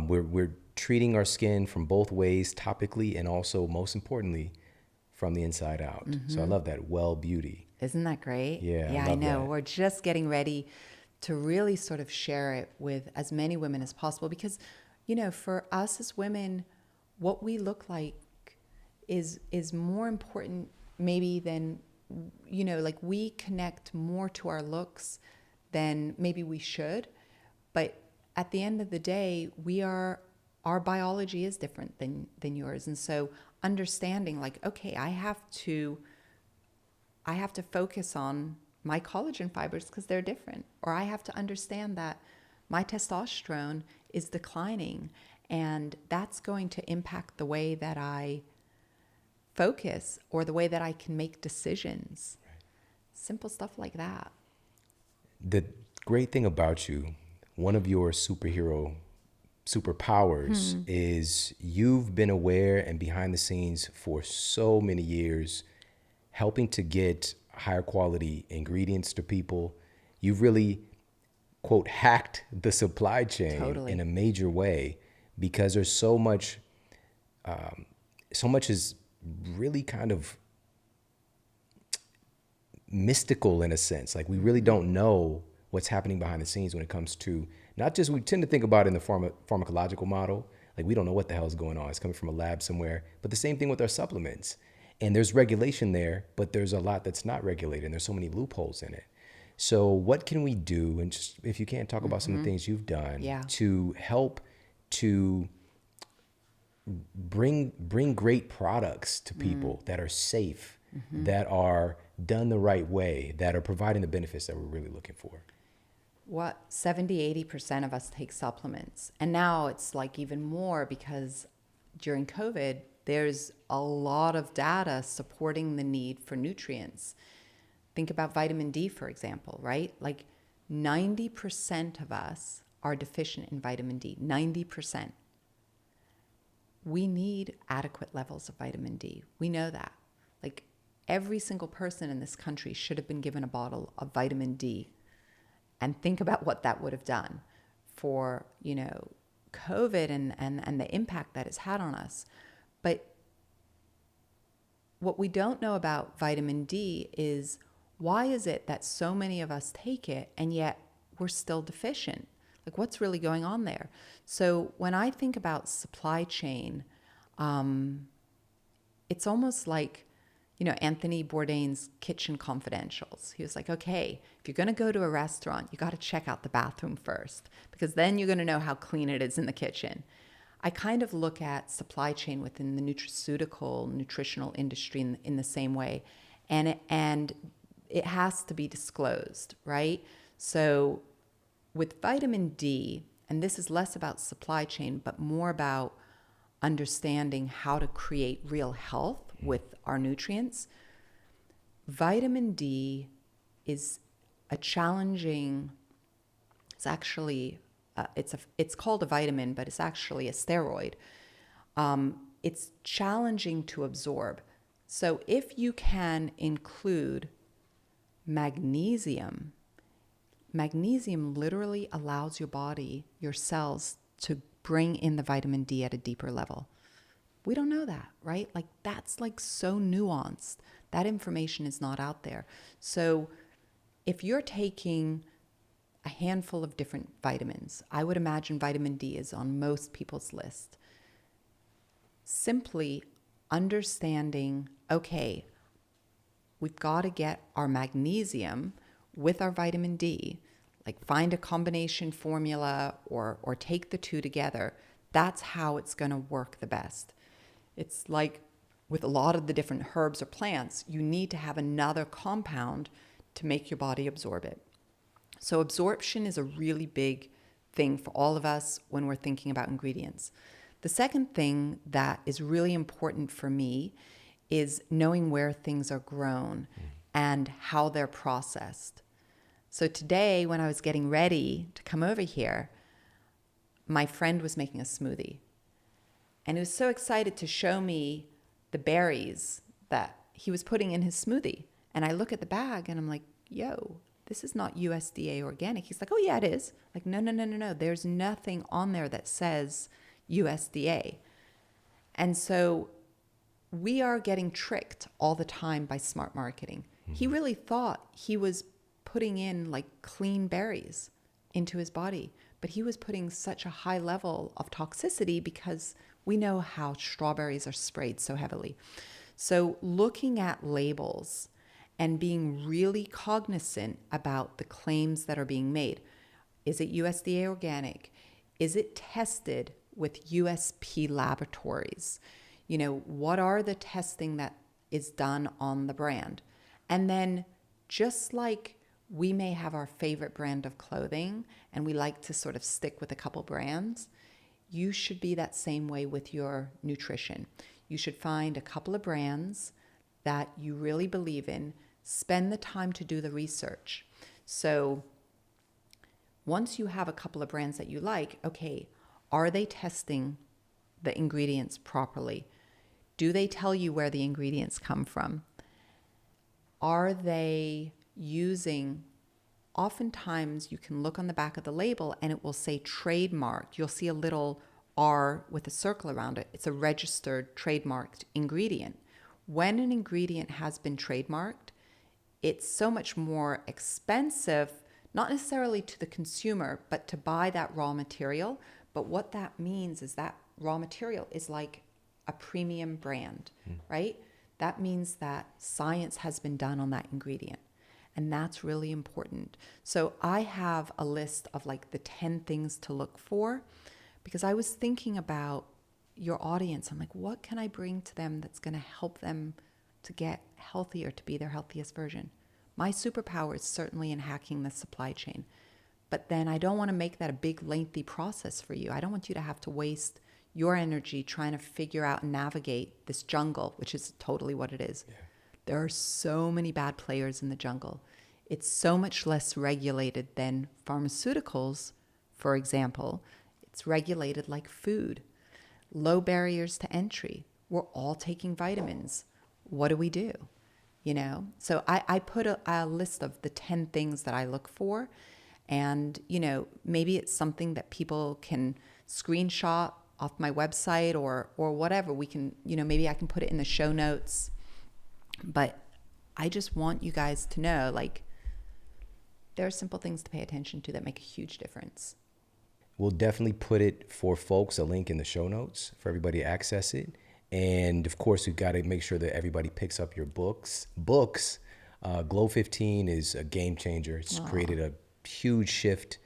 we're treating our skin from both ways, topically, and also, most importantly, from the inside out. So I love that. Well beauty. Isn't that great? Yeah, I Yeah, I love know. that. We're just getting ready to really sort of share it with as many women as possible because, you know, for us as women, what we look like is more important maybe than, you know, like we connect more to our looks than maybe we should. But at the end of the day, our biology is different than yours. And so understanding like, okay, I have to focus on my collagen fibers because they're different. Or I have to understand that my testosterone is declining and that's going to impact the way that I focus or the way that I can make decisions. Right. Simple stuff like that. The great thing about you, one of your superpowers is you've been aware and behind the scenes for so many years, helping to get higher quality ingredients to people. You've really, quote, hacked the supply chain Totally. in a major way because there's so much is really kind of mystical in a sense. Like we really don't know what's happening behind the scenes when it comes to not just, we tend to think about it in the pharmacological model. Like we don't know what the hell is going on. It's coming from a lab somewhere. But the same thing with our supplements. And there's regulation there, but there's a lot that's not regulated. And there's so many loopholes in it. So what can we do? And just, if you can't talk about some of the things you've done to help to bring great products to people that are safe, that are done the right way, that are providing the benefits that we're really looking for. 70-80% of us take supplements. And now it's like even more because during COVID, there's a lot of data supporting the need for nutrients. Think about vitamin D, for example, right? Like 90% of us are deficient in vitamin D, 90%. We need adequate levels of vitamin D. We know that. Like every single person in this country should have been given a bottle of vitamin D. And think about what that would have done for, you know, COVID and the impact that it's had on us. But what we don't know about vitamin D is why is it that so many of us take it and yet we're still deficient? Like what's really going on there? So when I think about supply chain, it's almost like, you know, Anthony Bourdain's Kitchen Confidentials. He was like, okay, if you're going to go to a restaurant, you got to check out the bathroom first because then you're going to know how clean it is in the kitchen. I kind of look at supply chain within the nutritional industry in the same way. And it has to be disclosed, right? So with vitamin D, and this is less about supply chain, but more about understanding how to create real health with our nutrients. Vitamin D is a challenging, it's actually, it's called a vitamin, but it's actually a steroid. It's challenging to absorb. So if you can include magnesium literally allows your body, your cells, to bring in the vitamin D at a deeper level. We don't know that, right? Like that's like so nuanced. That information is not out there. So if you're taking a handful of different vitamins. I would imagine vitamin D is on most people's list. Simply understanding, okay, we've got to get our magnesium with our vitamin D, like find a combination formula or take the two together. That's how it's going to work the best. It's like with a lot of the different herbs or plants, you need to have another compound to make your body absorb it. So absorption is a really big thing for all of us when we're thinking about ingredients. The second thing that is really important for me is knowing where things are grown and how they're processed. So today, when I was getting ready to come over here, my friend was making a smoothie. And he was so excited to show me the berries that he was putting in his smoothie. And I look at the bag and I'm like, yo, this is not USDA organic. He's like, oh yeah, it is. Like, no. There's nothing on there that says USDA. And so we are getting tricked all the time by smart marketing. He really thought he was putting in like clean berries into his body, but he was putting such a high level of toxicity because we know how strawberries are sprayed so heavily. So looking at labels and being really cognizant about the claims that are being made. Is it USDA organic? Is it tested with USP laboratories? You know, what are the testing that is done on the brand? And then just like we may have our favorite brand of clothing and we like to sort of stick with a couple brands, you should be that same way with your nutrition. You should find a couple of brands that you really believe in, spend the time to do the research. So once you have a couple of brands that you like, okay, are they testing the ingredients properly? Do they tell you where the ingredients come from? Are they using, oftentimes you can look on the back of the label and it will say trademarked. You'll see a little R with a circle around it. It's a registered trademarked ingredient. When an ingredient has been trademarked, it's so much more expensive, not necessarily to the consumer, but to buy that raw material. But what that means is that raw material is like a premium brand, right? That means that science has been done on that ingredient. And that's really important. So I have a list of like the 10 things to look for because I was thinking about your audience. I'm like, what can I bring to them that's going to help them to get healthier, to be their healthiest version? My superpower is certainly in hacking the supply chain. But then I don't want to make that a big, lengthy process for you. I don't want you to have to waste your energy trying to figure out and navigate this jungle, which is totally what it is. Yeah. There are so many bad players in the jungle. It's so much less regulated than pharmaceuticals, for example. It's regulated like food. Low barriers to entry. We're all taking vitamins. What do? You know? So I put a list of the 10 things that I look for. And, you know, maybe it's something that people can screenshot off my website or whatever. We can, you know, maybe I can put it in the show notes. But I just want you guys to know, like, there are simple things to pay attention to that make a huge difference. We'll definitely put it for folks, a link in the show notes for everybody to access it. And of course, we've got to make sure that everybody picks up your books. Glow 15 is a game changer. It's created a huge shift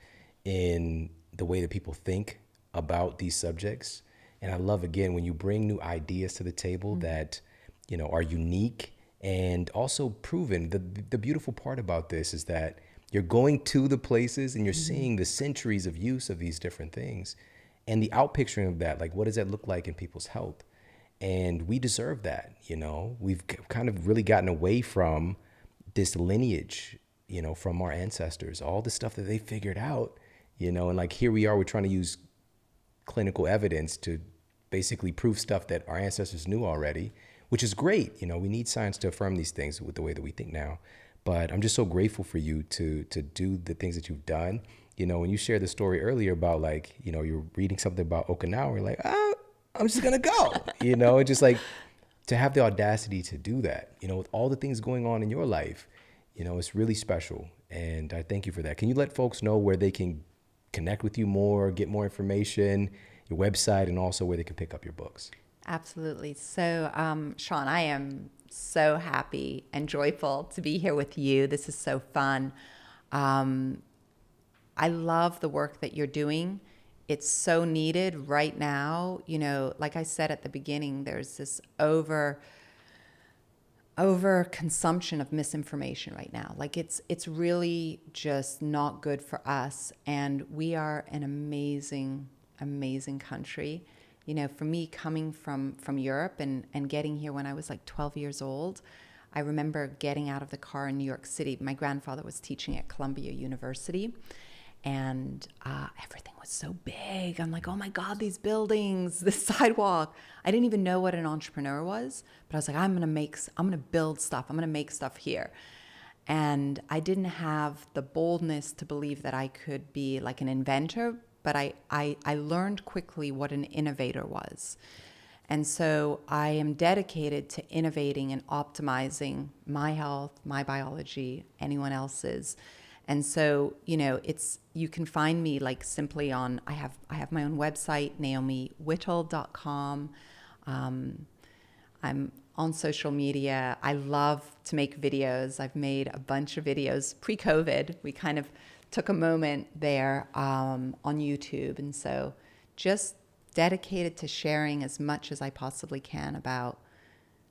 in the way that people think about these subjects. And I love, again, when you bring new ideas to the table that, you know, are unique and also proven. The beautiful part about this is that you're going to the places and you're seeing the centuries of use of these different things and the outpicturing of that. Like, what does that look like in people's health? And we deserve that. You know, we've kind of really gotten away from this lineage, you know, from our ancestors, all the stuff that they figured out, you know, and like here we are, we're trying to use clinical evidence to basically prove stuff that our ancestors knew already, which is great. You know, we need science to affirm these things with the way that we think now. But I'm just so grateful for you to do the things that you've done. You know, when you shared the story earlier about like, you know, you're reading something about Okinawa, you're like, I'm just gonna go, you know, just like to have the audacity to do that, you know, with all the things going on in your life, You know, it's really special. And I thank you for that. Can you let folks know where they can connect with you more, get more information, your website, and also where they can pick up your books? Absolutely. So, Shawn, I am so happy and joyful to be here with you. This is so fun. I love the work that you're doing. It's so needed right now. You know, like I said at the beginning, there's this over consumption of misinformation right now. Like it's really just not good for us. And we are an amazing, amazing country. You know, for me, coming from Europe and getting here when I was like 12 years old, I remember getting out of the car in New York City. My grandfather was teaching at Columbia University, and everything was so big. I'm like, oh my God, these buildings, this sidewalk. I didn't even know what an entrepreneur was, but I was like, I'm gonna build stuff. I'm gonna make stuff here. And I didn't have the boldness to believe that I could be like an inventor, but I learned quickly what an innovator was. And so I am dedicated to innovating and optimizing my health, my biology, anyone else's. And so, you know, you can find me like simply on, I have my own website, naomiwhittel.com. I'm on social media. I love to make videos. I've made a bunch of videos pre-COVID. We kind of took a moment there on YouTube. And so just dedicated to sharing as much as I possibly can about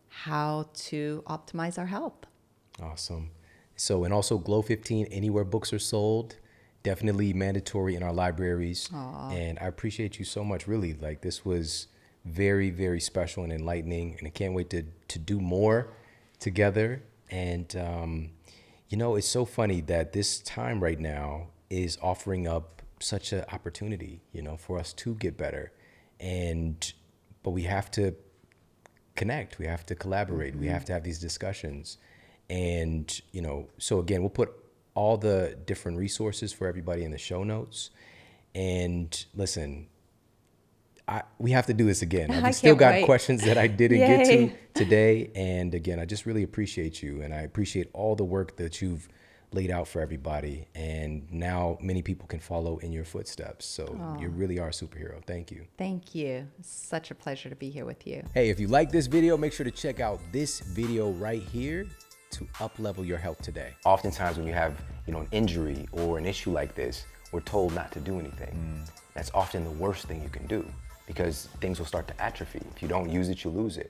how to optimize our health. Awesome. So, and also Glow 15, anywhere books are sold, definitely mandatory in our libraries. Aww. And I appreciate you so much, really. Like, this was very, very special and enlightening. And I can't wait to do more together. And, you know, it's so funny that this time right now is offering up such an opportunity, you know, for us to get better. But we have to connect. We have to collaborate. We have to have these discussions. And, you know, so again, we'll put all the different resources for everybody in the show notes. And listen, we have to do this again. I've still got questions that I didn't get to today. And again, I just really appreciate you. And I appreciate all the work that you've laid out for everybody. And now many people can follow in your footsteps. So you really are a superhero. Thank you. Thank you. It's such a pleasure to be here with you. Hey, if you like this video, make sure to check out this video right here to up-level your health today. Oftentimes when you have, you know, an injury or an issue like this, we're told not to do anything. That's often the worst thing you can do because things will start to atrophy. If you don't use it, you lose it.